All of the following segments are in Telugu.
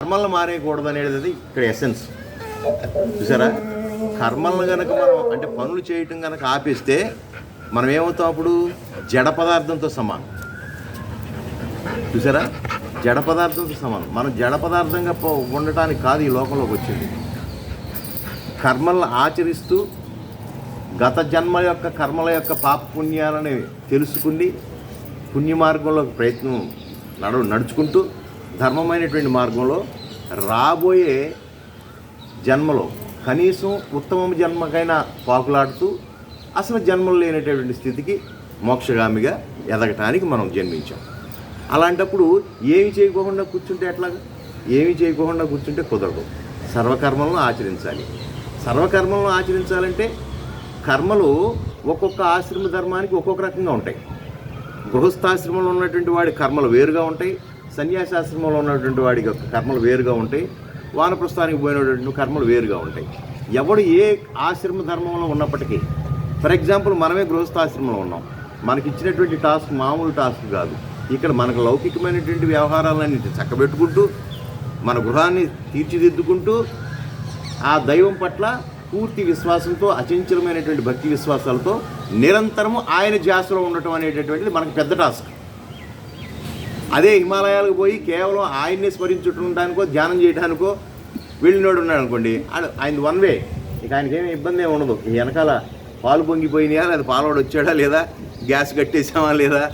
కర్మలను మానేయకూడదు అనేది ఇక్కడ ఎసెన్స్. చూసారా, కర్మలను కనుక మనం అంటే పనులు చేయటం కనుక ఆపేస్తే మనం ఏమవుతాం? అప్పుడు జడ పదార్థంతో సమానం. చూసారా, జడ పదార్థంతో సమానం. మనం జడ పదార్థంగా ఉండటానికి కాదు ఈ లోకంలోకి వచ్చింది. కర్మలను ఆచరిస్తూ గత జన్మ యొక్క కర్మల యొక్క పాప పుణ్యాలని తెలుసుకుని పుణ్య మార్గంలో ప్రయత్నం నడుచుకుంటూ ధర్మమైనటువంటి మార్గంలో రాబోయే జన్మలో కనీసం ఉత్తమ జన్మకైనా పాకులాడుతూ అసలు జన్మలు లేనటువంటి స్థితికి మోక్షగామిగా ఎదగటానికి మనం జన్మించాం. అలాంటప్పుడు ఏమి చేయకోకుండా కూర్చుంటే ఎట్లాగా? ఏమి చేయకోకుండా కూర్చుంటే కుదరదు. సర్వకర్మలను ఆచరించాలి. సర్వకర్మలను ఆచరించాలంటే కర్మలు ఒక్కొక్క ఆశ్రమ ధర్మానికి ఒక్కొక్క రకంగా ఉంటాయి. గృహస్థాశ్రమంలో ఉన్నటువంటి వాడి కర్మలు వేరుగా ఉంటాయి, సన్యాసాశ్రమంలో ఉన్నటువంటి వాడి యొక్క కర్మలు వేరుగా ఉంటాయి, వానప్రస్థానికి పోయినటువంటి కర్మలు వేరుగా ఉంటాయి. ఎవడు ఏ ఆశ్రమ ధర్మంలో ఉన్నప్పటికీ, ఫర్ ఎగ్జాంపుల్ మనమే గృహస్థాశ్రమంలో ఉన్నాం, మనకి ఇచ్చినటువంటి టాస్క్ మామూలు టాస్క్ కాదు. ఇక్కడ మనకు లౌకికమైనటువంటి వ్యవహారాలన్నీ చక్కబెట్టుకుంటూ మన గృహాన్ని తీర్చిదిద్దుకుంటూ ఆ దైవం పట్ల పూర్తి విశ్వాసంతో అచంచలమైనటువంటి భక్తి విశ్వాసాలతో నిరంతరము ఆయన ధ్యాసలో ఉండటం అనేటటువంటిది మనకు పెద్ద టాస్క్. అదే హిమాలయాలకు పోయి కేవలం ఆయన్నే స్మరించుకుంటానికో ధ్యానం చేయడానికో వెళ్ళినోడు ఉన్నాడు అనుకోండి, ఆయన వన్ వే, ఇక ఆయనకేమీ ఇబ్బంది ఏమి ఉండదు. ఈ వెనకాల పాలు పొంగిపోయినాయా లేదా పాలోడు వచ్చాడా లేదా, గ్యాస్ కట్టేసామా లేదా,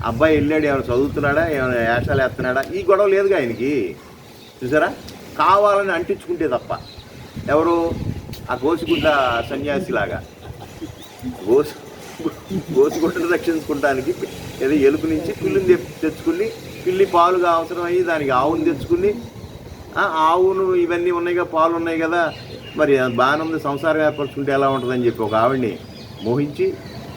అబ్బాయి వెళ్ళాడు ఏమైనా చదువుతున్నాడా, ఏమైనా వేషాలు వేస్తున్నాడా, ఈ గొడవ లేదుగా ఆయనకి. చూసారా, కావాలని అంటించుకుంటే తప్ప. ఎవరు? ఆ గోసిగుడ్డ సన్యాసిలాగా గోసిగుడ్డను రక్షించుకోవడానికి ఏదో ఎలుక నుంచి పిల్లిని తెచ్చుకుని, పిల్లి పాలుగా అవసరమయ్యి దానికి ఆవును తెచ్చుకుని, ఆవును ఇవన్నీ ఉన్నాయిగా, పాలు ఉన్నాయి కదా, మరి బాగానే ఉంది, సంసారం ఏర్పరచుకుంటే ఎలా ఉంటుందని చెప్పి ఒక ఆవిడ్ని మోహించి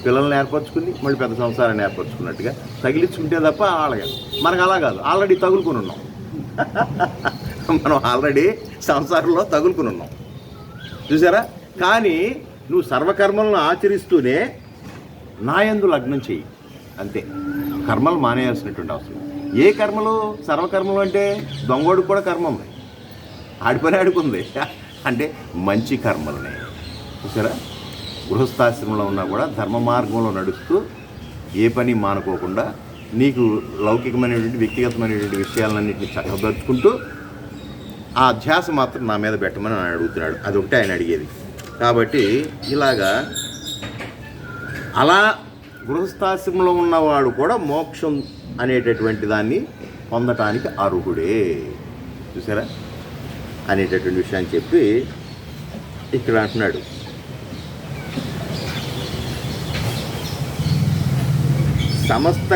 పిల్లల్ని ఏర్పరచుకుని మళ్ళీ పెద్ద సంసారాన్ని ఏర్పరచుకున్నట్టుగా తగిలించుకుంటే తప్ప అలాగే. మనకు అలా కాదు, ఆల్రెడీ తగులుకుని ఉన్నాం. మనం ఆల్రెడీ సంసారంలో తగులుకుని ఉన్నాం. చూసారా, కానీ నువ్వు సర్వకర్మలను ఆచరిస్తూనే నాయందు లగ్నం చెయ్యి, అంతే. కర్మలు మానేయాల్సినటువంటి అవసరం. ఏ కర్మలు? సర్వకర్మలు అంటే దొంగోడికి కూడా కర్మ ఉంది, ఆడిపని ఆడుకుంది, అంటే మంచి కర్మలనే. చూసారా, గృహస్థాశ్రమంలో ఉన్నా కూడా ధర్మ మార్గంలో నడుస్తూ ఏ పని మానుకోకుండా నీకు లౌకికమైనటువంటి వ్యక్తిగతమైనటువంటి విషయాలన్నింటినీ చక్కబరుచుకుంటూ ఆ ధ్యాస మాత్రం నా మీద పెట్టమని ఆయన అడుగుతున్నాడు. అదొకటి ఆయన అడిగేది. కాబట్టి ఇలాగా అలా గృహస్థాశ్రమంలో ఉన్నవాడు కూడా మోక్షం అనేటటువంటి దాన్ని పొందటానికి అర్హుడే. చూసారా, అనేటటువంటి విషయాన్ని చెప్పి ఇక్కడ అంటున్నాడు, సమస్త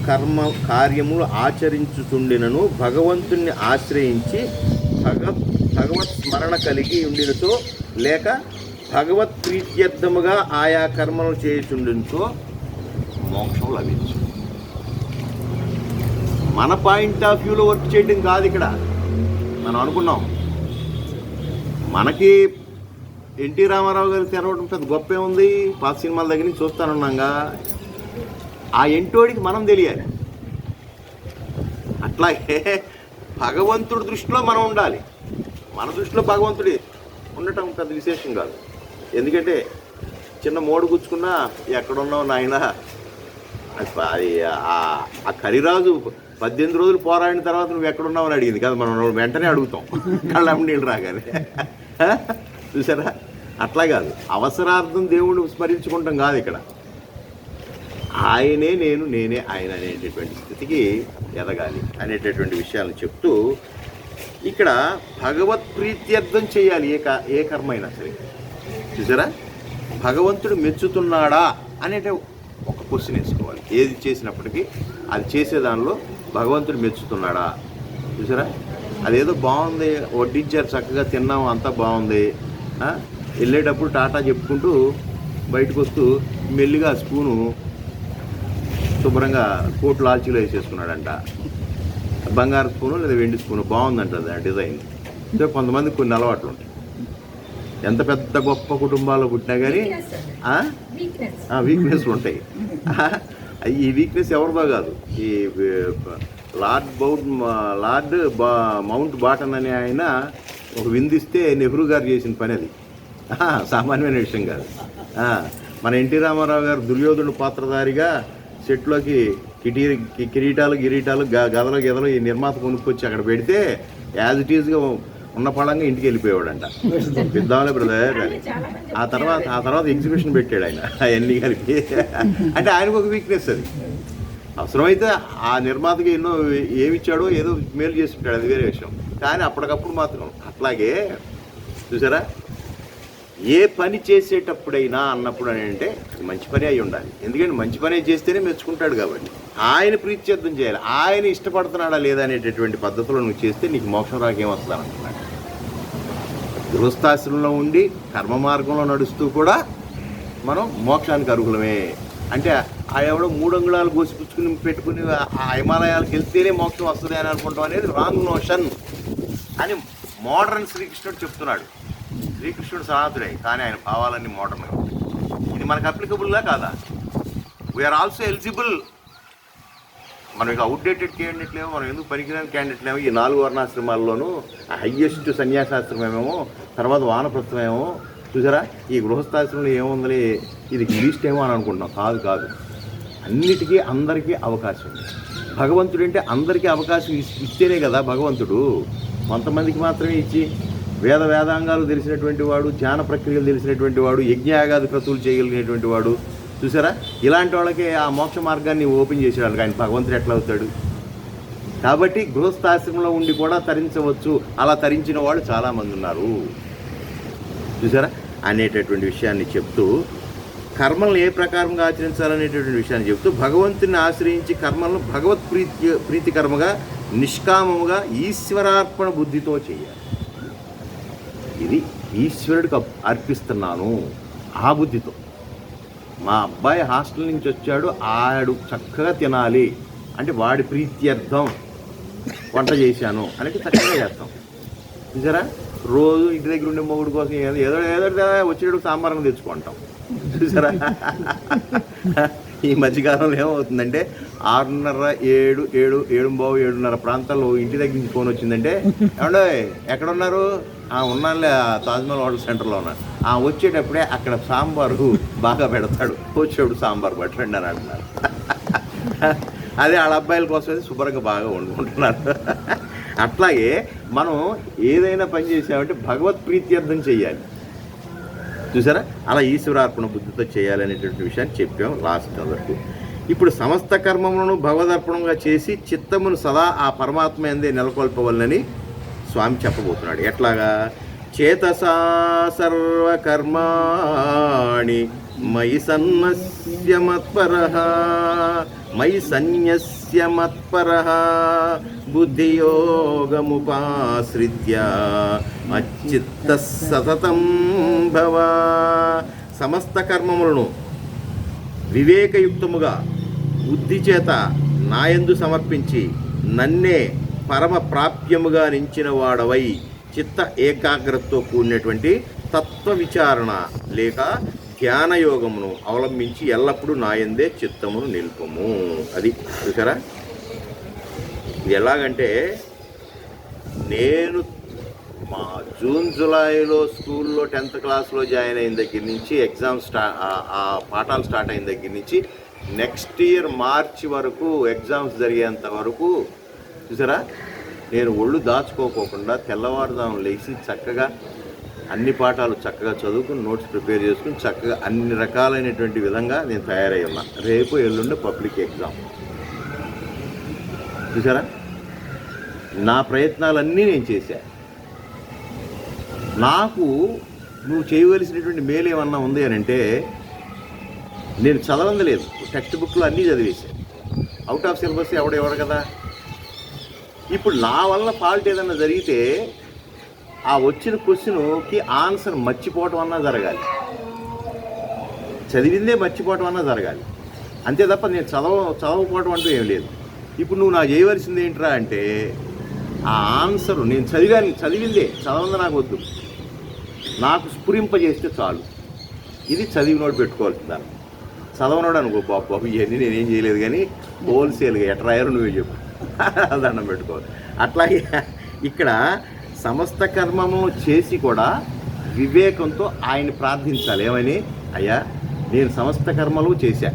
కర్మ కార్యములు ఆచరించుతుండినను భగవంతుణ్ణి ఆశ్రయించి భగవత్ స్మరణ కలిగి ఉండినతో లేక భగవత్ ప్రీత్యర్థముగా ఆయా కర్మలు చేయుచుండినతో మోక్షం లభించు. మన పాయింట్ ఆఫ్ వ్యూలో వర్క్ చేయడం కాదు ఇక్కడ. మనం అనుకున్నాం మనకి ఎన్టీ రామారావు గారికి తెరవడం పెద్ద గొప్పే ఉంది, పాత సినిమాల దగ్గర నుంచి చూస్తానున్నాగా. ఆ ఎంటోడికి మనం తెలియాలి. అట్లాగే భగవంతుడి దృష్టిలో మనం ఉండాలి. మన దృష్టిలో భగవంతుడి ఉండటం పెద్ద విశేషం కాదు. ఎందుకంటే చిన్న మోడు గుచ్చుకున్నా ఎక్కడున్నావు నాయన, అది ఆ కరిరాజు 18 రోజులు పోరాడిన తర్వాత నువ్వు ఎక్కడున్నావు అని అడిగింది కదా, మనం వెంటనే అడుగుతాం కళ్ళమ్మ నీళ్ళు రాగానే. చూసారా, అట్లా కాదు. అవసరార్థం దేవుడు స్మరించుకుంటాం కాదు ఇక్కడ. ఆయనే నేను, నేనే ఆయన అనేటటువంటి స్థితికి ఎదగాలి అనేటటువంటి విషయాలను చెప్తూ ఇక్కడ భగవత్ ప్రీత్యర్థం చేయాలి ఏ కర్మ అయినా సరే. చూసారా, భగవంతుడు మెచ్చుతున్నాడా అనేట ఒక క్వశ్చన్ వేసుకోవాలి. ఏది చేసినప్పటికీ అది చేసే దానిలో భగవంతుడు మెచ్చుతున్నాడా. చూసారా, అదేదో బాగుంది, వడ్డించారు, చక్కగా తిన్నాము, అంతా బాగుంది, వెళ్ళేటప్పుడు టాటా చెప్పుకుంటూ బయటకు వస్తూ మెల్లిగా స్పూను శుభ్రంగా కోట్లు లాల్చీలో వేసేసుకున్నాడంట. బంగారు స్పూను లేదా వెండి స్పూను బాగుందంట డిజైన్. అంటే కొంతమందికి కొన్ని అలవాట్లు ఉంటాయి. ఎంత పెద్ద గొప్ప కుటుంబాల్లో పుట్టినా కానీ వీక్నెస్లు ఉంటాయి. ఈ వీక్నెస్ ఎవరిదో కాదు, ఈ లార్డ్ మౌంట్ బాటన్ అనే ఆయన ఒక విందిస్తే నెహ్రూ గారు చేసిన పని అది. సామాన్యమైన విషయం కాదు. మన ఎన్టీ రామారావు గారు దుర్యోధనుడు పాత్రధారిగా సెట్లోకి కిరీటాలు గదలు ఈ నిర్మాత కొనుక్కొచ్చి అక్కడ పెడితే యాజ్ ఇట్ ఈజ్గా ఉన్న పడంగా ఇంటికి వెళ్ళిపోయాడంట. పెద్దామలే బ్రదర్ అని. ఆ తర్వాత ఎగ్జిబిషన్ పెట్టాడు ఆయన అవన్నీ కలిపి. అంటే ఆయనకు ఒక వీక్నెస్ అది. అవసరమైతే ఆ నిర్మాతకి ఎన్నో ఏమిచ్చాడో ఏదో మేలు చేసి ఉంటాడు, అది వేరే విషయం. కానీ అప్పటికప్పుడు మాత్రం అట్లాగే చూసారా, ఏ పని చేసేటప్పుడైనా అన్నప్పుడు అని అంటే మంచి పని అయి ఉండాలి. ఎందుకంటే మంచి పని చేస్తేనే మెచ్చుకుంటాడు కాబట్టి ఆయన ప్రీత్యర్థం చేయాలి. ఆయన ఇష్టపడుతున్నాడా లేదా అనేటటువంటి పద్ధతిలో నువ్వు చేస్తే నీకు మోక్షం రాకేమొస్తానంటున్నాడు. గృహస్థాశ్రమంలో ఉండి కర్మ మార్గంలో నడుస్తూ కూడా మనం మోక్షానికి అర్హులమే. అంటే ఆ ఎవడో 3 అంగుళాలు గోసిపుచ్చుకుని పెట్టుకుని ఆ హిమాలయాలకు వెళ్తేనే మోక్షం వస్తుంది అని అనుకుంటాం అనేది రాంగ్ నోషన్ అని మోడర్న్ శ్రీకృష్ణుడు చెప్తున్నాడు. శ్రీకృష్ణుడు సనాతుడే, కానీ ఆయన భావాలన్నీ మోడర్న్. ఇది మనకు అప్లికబుల్లా కాదా? We are also eligible. మనకి అవుట్డేటెడ్ క్యాండిడేట్ లేమో, మనం ఎందుకు పనికిరాని క్యాండిడేట్ లేమో. ఈ 4 వర్ణాశ్రమాల్లోనూ హయ్యెస్ట్ సన్యాసాశ్రమమేమో, తర్వాత వానప్రస్థమేమో. చూసారా, ఈ గృహస్థాశ్రమంలో ఏముంది, ఇది లీస్ట్ ఏమో అని అనుకుంటున్నాం. కాదు, అన్నిటికీ అందరికీ అవకాశం ఉంది. భగవంతుడు అంటే అందరికీ అవకాశం ఇస్తేనే కదా భగవంతుడు. కొంతమందికి మాత్రమే ఇచ్చి వేదాంగాలు తెలిసినటువంటి వాడు, ధ్యాన ప్రక్రియలు తెలిసినటువంటి వాడు, యజ్ఞయాగాది క్రతువులు చేయగలిగినటువంటి వాడు, చూసారా, ఇలాంటి వాళ్ళకి ఆ మోక్ష మార్గాన్ని ఓపెన్ చేసేవాళ్ళు. ఆయన భగవంతుడు ఎట్లా అవుతాడు? కాబట్టి గృహస్థాశ్రమంలో ఉండి కూడా తరించవచ్చు. అలా తరించిన వాళ్ళు చాలామంది ఉన్నారు, చూసారా అనేటటువంటి విషయాన్ని చెప్తూ, కర్మలను ఏ ప్రకారంగా ఆచరించాలనేటటువంటి విషయాన్ని చెప్తూ, భగవంతుని ఆశ్రయించి కర్మలను భగవత్ ప్రీతికర్మగా నిష్కామముగా ఈశ్వరార్పణ బుద్ధితో చేయాలి. ఇది ఈశ్వరుడికి అర్పిస్తున్నాను ఆ బుద్ధితో. మా అబ్బాయి హాస్టల్ నుంచి వచ్చాడు, ఆడు చక్కగా తినాలి అంటే వాడి ప్రీత్యర్థం వంట చేశాను అనేది చక్కగా చేస్తాం. చూసారా, రోజు ఇంటి దగ్గర ఉండే మొగుడు కోసం ఏదో వచ్చేటప్పుడు సాంబార్ని తెచ్చుకుంటాం. చూసారా, ఈ మధ్యకాలంలో ఏమవుతుందంటే 6:30, 7:30 ప్రాంతాల్లో ఇంటి దగ్గర నుంచి ఫోన్ వచ్చిందంటే, ఏమండో ఎక్కడున్నారు? ఉన్నానులే తాజ్మహల్ హోటల్ సెంటర్లో ఉన్నాను. వచ్చేటప్పుడే అక్కడ సాంబారు బాగా పెడతాడు, వచ్చేప్పుడు సాంబార్ పట్టండి అని అంటున్నారు. అదే వాళ్ళ అబ్బాయిల కోసం శుభ్రంగా బాగా వండుకుంటున్నారు. అట్లాగే మనం ఏదైనా పని చేసామంటే భగవత్ ప్రీత్యర్థం చేయాలి. చూసారా, అలా ఈశ్వరార్పణ బుద్ధితో చేయాలనేటువంటి విషయాన్ని చెప్పాం లాస్ట్ వరకు. ఇప్పుడు సమస్త కర్మములను భగవదర్పణంగా చేసి చిత్తమును సదా ఆ పరమాత్మ యందే నెలకొల్పవలనని స్వామి చెప్పబోతున్నాడు. ఎట్లాగా? చేతసా సర్వకర్మాణి మయి సన్యస్య మత్పరః బుద్ధియోగముపాశ్రిత్య మచ్చిత్త సతతం భవ. సమస్త కర్మములను వివేకయుక్తముగా బుద్ధి చేత నాయందు సమర్పించి నన్నే పరమ ప్రాప్యముగా నించిన వాడవై చిత్త ఏకాగ్రతతో కూడినటువంటి తత్వ విచారణ లేక ధ్యానయోగమును అవలంబించి ఎల్లప్పుడూ నాయందే చిత్తమును నిలుపము. అది చూసారా, ఇది ఎలాగంటే, నేను మా జూలైలో స్కూల్లో 10th క్లాస్లో జాయిన్ అయిన దగ్గర నుంచి ఆ పాఠాలు స్టార్ట్ అయిన దగ్గర నుంచి నెక్స్ట్ ఇయర్ మార్చి వరకు ఎగ్జామ్స్ జరిగేంత వరకు చూసారా, నేను ఒళ్ళు దాచుకోకుండా తెల్లవారుదాం లేచి చక్కగా అన్ని పాఠాలు చక్కగా చదువుకుని నోట్స్ ప్రిపేర్ చేసుకుని చక్కగా అన్ని రకాలైనటువంటి విధంగా నేను తయారై ఉన్నా. రేపు ఎల్లుండి పబ్లిక్ ఎగ్జామ్. చూసారా, నా ప్రయత్నాలన్నీ నేను చేశాను. నాకు నువ్వు చేయవలసినటువంటి మేలు ఏమన్నా ఉంది అని అంటే, నేను చదవంది లేదు, టెక్స్ట్ బుక్లో అన్నీ చదివేశాను. అవుట్ ఆఫ్ సిలబస్ ఎవడెవడు కదా. ఇప్పుడు నా వల్ల ఫాల్ట్ ఏదన్నా జరిగితే ఆ వచ్చిన క్వశ్చన్కి ఆన్సర్ మర్చిపోవటం అన్నా జరగాలి, చదివిందే మర్చిపోవటం అన్నా జరగాలి. అంతే తప్ప నేను చదవకపోవటం అంటూ ఏం లేదు. ఇప్పుడు నువ్వు నాకు చేయవలసింది ఏంట్రా అంటే, ఆ ఆన్సరు నేను చదివిందే చదవంది నాకు వద్దు, నాకు స్ఫురింపజేస్తే చాలు. ఇది చదివినోడు పెట్టుకోవాల్సిందాన్ని. చదవనోడు అనుకో బాబు ఇవన్నీ నేనేం చేయలేదు, కానీ హోల్సేల్గా ఎట్రాయారో నువ్వే చెప్పు. దండం పెట్టుకోవాలి. అట్లాగే ఇక్కడ సమస్త కర్మము చేసి కూడా వివేకంతో ఆయన్ని ప్రార్థించాలి. ఏమని? అయ్యా, నేను సమస్త కర్మలు చేశా,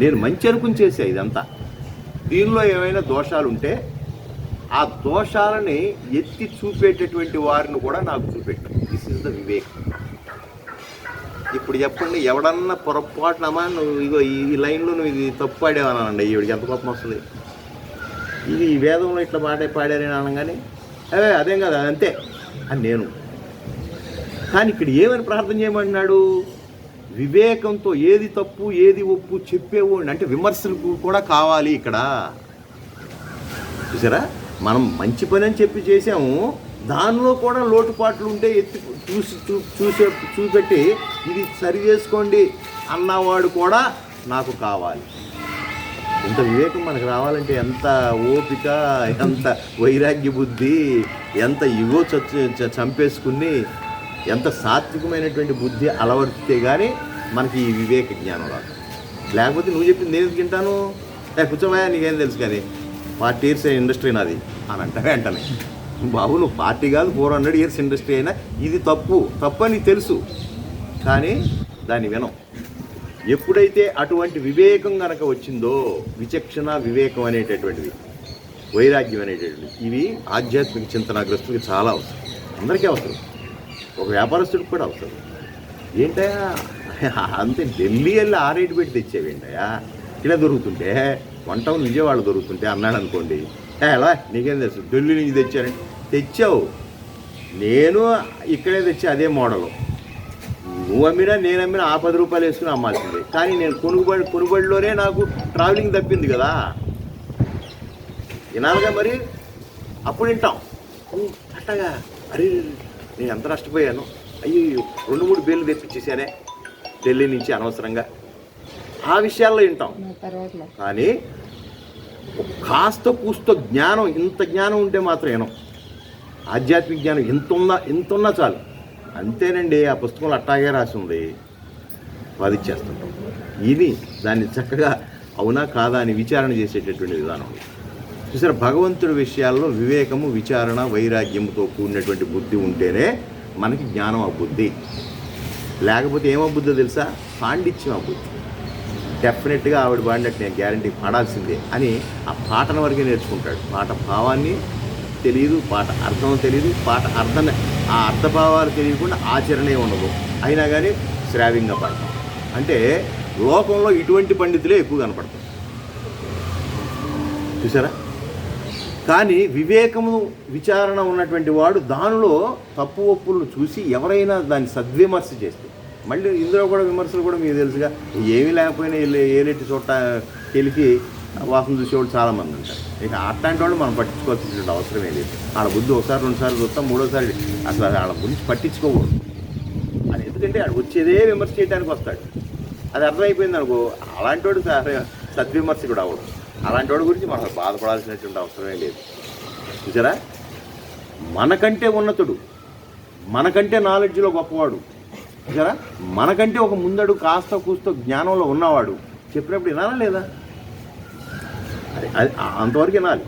నేను మంచి అనుకుని చేశా, ఇదంతా దీనిలో ఏమైనా దోషాలు ఉంటే ఆ దోషాలని ఎత్తి చూపేటటువంటి వారిని కూడా నాకు చూపెట్టు. This is the Vivek. ఇప్పుడు చెప్పండి, ఎవడన్నా పొరపాటునమా నువ్వు ఇగో ఈ లైన్లో నువ్వు ఇది తప్పు పాడేవనండి, ఈవిడికి ఎంత కోపం వస్తుంది. ఇది ఈ వేదంలో ఇట్లా పాడారని అనగానే అదేం కదా అంతే అని నేను. కానీ ఇక్కడ ఏమని ప్రార్థన చేయమన్నాడు? వివేకంతో ఏది తప్పు ఏది ఒప్పు చెప్పేవు అంటే విమర్శలకు కూడా కావాలి ఇక్కడ. చూసారా, మనం మంచి పని అని చెప్పి చేసాము, దానిలో కూడా లోటుపాట్లు ఉంటే ఎత్తి చూపెట్టి ఇది సరి చేసుకోండి అన్నవాడు కూడా నాకు కావాలి. ఇంత వివేకం మనకు రావాలంటే ఎంత ఓపిక, ఎంత వైరాగ్య బుద్ధి, ఎంత ఇగో చంపేసుకుని ఎంత సాత్వికమైనటువంటి బుద్ధి అలవర్చితే కానీ మనకి ఈ వివేక జ్ఞానం రాదు. లేకపోతే నువ్వు చెప్పింది నేను తింటాను, కూర్చోమయ్యా నీకేం తెలుసు కానీ 40 years ఇండస్ట్రీ నాది అని అంటే వెంటనే, బాబు నువ్వు 40 కాదు 400 years ఇండస్ట్రీ అయినా ఇది తప్పు అని తెలుసు, కానీ దాన్ని వినం. ఎప్పుడైతే అటువంటి వివేకం కనుక వచ్చిందో, విచక్షణ వివేకం అనేటటువంటిది, వైరాగ్యం అనేటటువంటిది, ఇవి ఆధ్యాత్మిక చింతనాగ్రస్తులకి చాలా అవసరం. అందరికీ అవసరం, ఒక వ్యాపారస్తుడికి కూడా అవసరం. ఏంటయ్యా అంతే ఢిల్లీ వెళ్ళి 6 పెట్టి తెచ్చేవేంటయ్యా, ఇలా దొరుకుతుంటే 1 town విజయవాడ దొరుకుతుంటే అన్నాడు అనుకోండి, ఎలా నీకేం తెలుసు ఢిల్లీ నుంచి తెచ్చారంటే తెచ్చావు, నేను ఇక్కడే తెచ్చా అదే మోడలు, నువ్వు అమ్మినా నేను అమ్మినా ఆ 10 రూపాయలు వేసుకుని అమ్మాల్సిందే. కానీ నేను కొనుగోలులోనే నాకు ట్రావెలింగ్ తప్పింది కదా, వినాలిగా మరి, అప్పుడు వింటాం. అట్టగా అరే నేను ఎంత నష్టపోయాను, అయ్యో 2-3 బేళ్ళు తెప్పించేసానే ఢిల్లీ నుంచి అనవసరంగా, ఆ విషయాల్లో వింటాం. కానీ కాస్త కూస్తో జ్ఞానం, ఇంత జ్ఞానం ఉంటే మాత్రం వినం. ఆధ్యాత్మిక జ్ఞానం ఇంతున్నా చాలు. అంతేనండి, ఆ పుస్తకంలో అట్టాగే రాసి ఉంది, వాదిచ్చేస్తుంటాం. ఇది దాన్ని చక్కగా అవునా కాదా అని విచారణ చేసేటటువంటి విధానం. చూసారా, భగవంతుడి విషయాల్లో వివేకము, విచారణ, వైరాగ్యముతో కూడినటువంటి బుద్ధి ఉంటేనే మనకి జ్ఞానం అబ్బుద్ది. లేకపోతే ఏమబ్బుద్దో తెలుసా? పాండిత్యం అబ్బుద్ది. డెఫినెట్గా ఆవిడ పాడినట్టు నేను గ్యారంటీ పాడాల్సిందే అని ఆ పాటల వరకే నేర్చుకుంటాడు. పాట భావాన్ని తెలియదు, పాట అర్థం తెలియదు, పాట ఆ అర్థభావాలు తెలియకుండా ఆచరణే ఉండదు, అయినా కానీ శ్రావ్యంగా పాడతాం. అంటే లోకంలో ఇటువంటి పండితులే ఎక్కువ కనపడతారు. చూసారా, కానీ వివేకము, విచారణ ఉన్నటువంటి వాడు దానిలో తప్పు ఒప్పులను చూసి ఎవరైనా దాన్ని సద్విమర్శ చేస్తే, మళ్ళీ ఇందులో కూడా విమర్శలు కూడా మీకు తెలుసుగా, ఏమీ లేకపోయినా ఏలేటి చోట తెలికి వాసన చూసేవాళ్ళు చాలామంది ఉంటారు. ఇక అట్లాంటి వాళ్ళు మనం పట్టించుకోవాల్సినటువంటి అవసరమే లేదు. ఆడ బుద్ధి 1-2 సార్లు చూస్తాం, 3వ సారి అసలు ఆడ గురించి పట్టించుకోకూడదు. అది ఎందుకంటే ఆడ వచ్చేదే విమర్శ చేయడానికి వస్తాడు. అది అర్థమైపోయింది అనుకో, అలాంటి వాడు సద్విమర్శకుడు అవ్వడు. అలాంటి వాడి గురించి మనం బాధపడాల్సినటువంటి అవసరమే లేదు. చూసారా, మనకంటే ఉన్నతుడు, మనకంటే నాలెడ్జ్లో గొప్పవాడు, చూసారా, మనకంటే ఒక ముందడు కాస్త కూస్తో జ్ఞానంలో ఉన్నవాడు చెప్పినప్పుడు వినాలా లేదా? అది అంతవరకు వినాలి.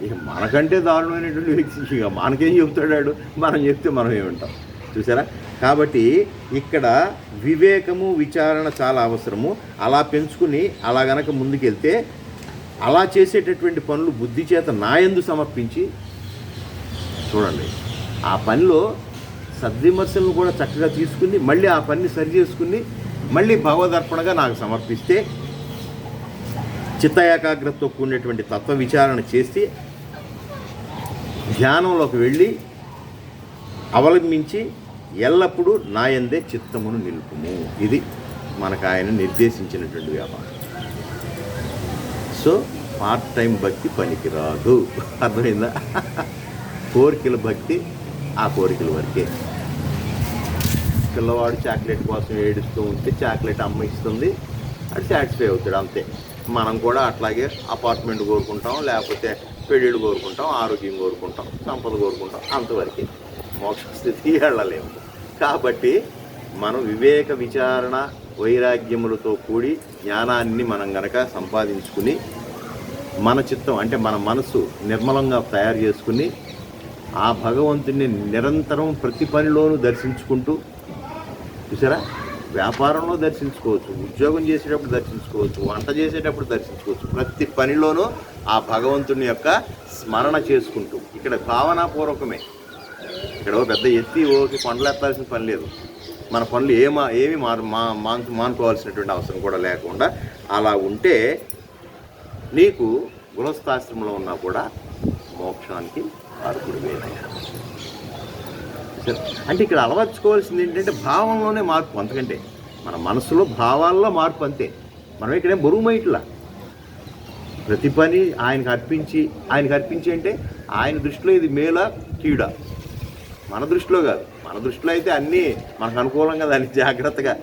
ఇక మనకంటే దారుణమైనటువంటి వ్యక్తి ఇక మనకేం చెబుతాడు, మనం చెప్తే మనం ఏమంటాం. చూసారా, కాబట్టి ఇక్కడ వివేకము, విచారణ చాలా అవసరము. అలా పెంచుకుని అలా గనక ముందుకెళ్తే, అలా చేసేటటువంటి పనులు బుద్ధి చేత నాయందు సమర్పించి చూడండి, ఆ పనిలో సద్విమర్శలను కూడా చక్కగా తీసుకుని మళ్ళీ ఆ పనిని సరి చేసుకుని మళ్ళీ భగవదర్పణగా నాకు సమర్పిస్తే, చిత్త ఏకాగ్రతతో కూడినటువంటి తత్వ విచారణ చేసి ధ్యానంలోకి వెళ్ళి అవలంబించి ఎల్లప్పుడూ నాయందే చిత్తమును నిలుపుము. ఇది మనకు ఆయన నిర్దేశించినటువంటి వ్యాపారం. సో పార్ట్ టైం భక్తి పనికిరాదు, అర్థమైందా? కోరికల భక్తి ఆ కోరికల వరకే. పిల్లవాడు చాక్లెట్ కోసం ఏడుస్తూ ఉంటే చాక్లెట్ అమ్మ ఇస్తుంది, అది సాటిస్ఫై అవుతాడు, అంతే. మనం కూడా అట్లాగే అపార్ట్మెంట్ కోరుకుంటాం, లేకపోతే పెళ్ళిళ్ళు కోరుకుంటాం, ఆరోగ్యం కోరుకుంటాం, సంపద కోరుకుంటాం, అంతవరకే. మోక్ష స్థితి వెళ్ళలేము. కాబట్టి మనం వివేక, విచారణ, వైరాగ్యములతో కూడి జ్ఞానాన్ని మనం గనక సంపాదించుకుని మన చిత్తం అంటే మన మనసు నిర్మలంగా తయారు చేసుకుని ఆ భగవంతుని నిరంతరం ప్రతి పనిలోనూ దర్శించుకుంటూ, చూసారా, వ్యాపారంలో దర్శించుకోవచ్చు, ఉద్యోగం చేసేటప్పుడు దర్శించుకోవచ్చు, వంట చేసేటప్పుడు దర్శించుకోవచ్చు, ప్రతి పనిలోనూ ఆ భగవంతుని యొక్క స్మరణ చేసుకుంటూ. ఇక్కడ భావనాపూర్వకమే, ఇక్కడ పెద్ద ఎత్తి ఓకి కొండలెత్తాల్సిన పని లేదు. మన పనులు ఏమి మానుకోవాల్సినటువంటి అవసరం కూడా లేకుండా అలా ఉంటే నీకు గృహస్థాశ్రమంలో ఉన్నా కూడా మోక్షానికి అర్హుడివేనయ్యా. అంటే ఇక్కడ అలవర్చుకోవాల్సింది ఏంటంటే భావంలోనే మార్పు, అంతకంటే మన మనసులో భావాల్లో మార్పు అంతే. మనం ఇక్కడేం బరువుమైట్లా ప్రతి పని ఆయనకు అర్పించి అంటే ఆయన దృష్టిలో ఇది మేలా కీడా, మన దృష్టిలో కాదు. మన దృష్టిలో అయితే అన్నీ మనకు అనుకూలంగా దాన్ని జాగ్రత్తగా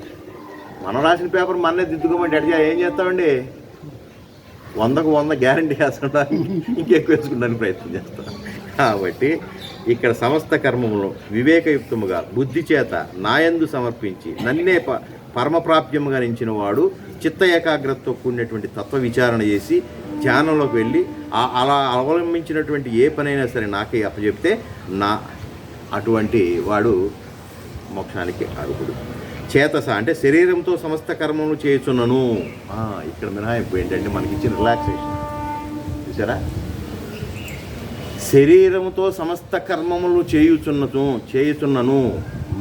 మనం రాసిన పేపర్ మననే దిద్దుకోమంటే అడిగా ఏం చేస్తామండి, 100కు 100 గ్యారంటీ వేసుకుంటా, ఇంకెక్కువ వేసుకుంటానికి ప్రయత్నం చేస్తాం. కాబట్టి ఇక్కడ సమస్త కర్మములు వివేకయుక్తముగా బుద్ధి చేత నాయందు సమర్పించి నన్నే పరమప్రాప్యముగా నించిన వాడు చిత్త ఏకాగ్రతతో కూడినటువంటి తత్వ విచారణ చేసి ధ్యానంలోకి వెళ్ళి అలా అవలంబించినటువంటి ఏ పనైనా సరే నాకే అప్పచెప్తే అటువంటి వాడు మోక్షానికి అర్హుడు. చేతస అంటే శరీరంతో సమస్త కర్మములు చేయుచున్నను. ఇక్కడ మినహాయింపు ఏంటంటే మనకి ఇచ్చిన రిలాక్సేషన్ చూసారా, శరీరంతో సమస్త కర్మములు చేయుచున్నను,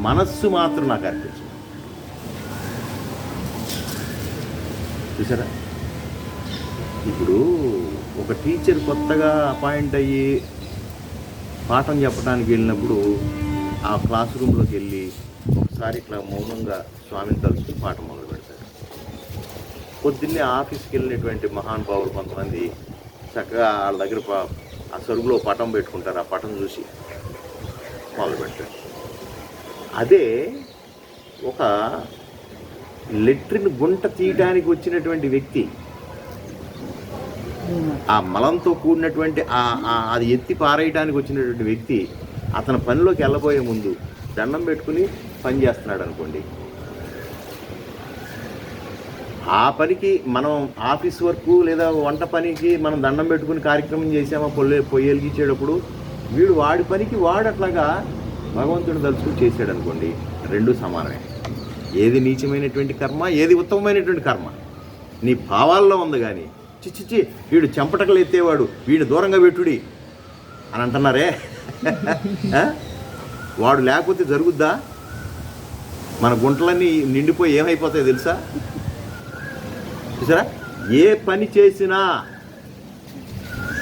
మనస్సు మాత్రం నాకు అర్పించు. చూసారా, ఇప్పుడు ఒక టీచర్ కొత్తగా అపాయింట్ అయ్యి పాఠం చెప్పడానికి వెళ్ళినప్పుడు ఆ క్లాస్ రూమ్లోకి వెళ్ళి ఒకసారి ఇట్లా మౌనంగా స్వామిని తలుచుకుని పాఠం మొదలు పెడతారు. పొద్దున్నే ఆఫీస్కి వెళ్ళినటువంటి మహానుభావులు కొంతమంది చక్కగా వాళ్ళ దగ్గర ఆ సరుగులో పటం పెట్టుకుంటారు, ఆ పటం చూసి మొదలు పెడతారు. అదే ఒక లెట్రిన్ గుంట తీయడానికి వచ్చినటువంటి వ్యక్తి ఆ మలంతో కూడినటువంటి అది ఎత్తి పారేయడానికి వచ్చినటువంటి వ్యక్తి అతని పనిలోకి వెళ్ళబోయే ముందు దండం పెట్టుకుని పని చేస్తున్నాడు అనుకోండి, ఆ పనికి మనం ఆఫీస్ వర్క్ లేదా వంట పనికి మనం దండం పెట్టుకుని కార్యక్రమం చేసామా పొయ్యి వెలిగించేటప్పుడు వీడు వాడి పనికి వాడు అట్లాగా భగవంతుడిని తలుచుకుని చేసాడు అనుకోండి, రెండూ సమానమే. ఏది నీచమైనటువంటి కర్మ, ఏది ఉత్తమమైనటువంటి కర్మ నీ భావాల్లో ఉంది. కానీ చిచ్చిచ్చి వీడు చెంపటకలు ఎత్తేవాడు, వీడిని దూరంగా పెట్టుడి అని అంటున్నారే, వాడు లేకపోతే జరుగుద్దా? మన గుంటలన్నీ నిండిపోయి ఏమైపోతాయో తెలుసా? చూసారా, ఏ పని చేసినా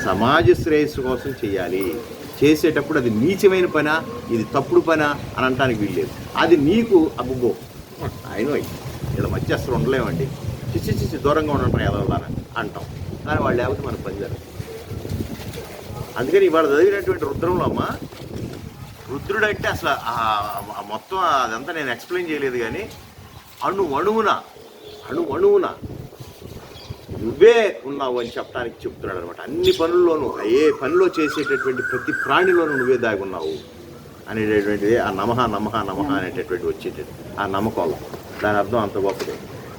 సమాజ శ్రేయస్సు కోసం చేయాలి. చేసేటప్పుడు అది నీచమైన పనా, ఇది తప్పుడు పనా అని అనటానికి వీల్లేదు. అది నీకు అబ్బో ఆయన ఇలా మధ్య అసలు ఉండలేమండి, చిచ్చి దూరంగా ఉండటం ఎలా అంటాం, కానీ వాళ్ళు లేకపోతే మన పని జరుగుతుంది. అందుకని ఇవాళ చదివినటువంటి రుద్రంలో అమ్మ, రుద్రుడు అంటే అసలు మొత్తం అదంతా నేను ఎక్స్ప్లెయిన్ చేయలేదు, కానీ అణువణువున నువ్వే ఉన్నావు అని చెప్పడానికి చెప్తున్నాడు అనమాట. అన్ని పనుల్లోనూ ఏ పనిలో చేసేటటువంటి ప్రతి ప్రాణిలోనూ నువ్వే దాగి ఉన్నావు అనేటటువంటిది ఆ నమః అనేటటువంటి వచ్చేటది ఆ నమ్మకంలో. దాని అర్థం అంత గొప్పదే.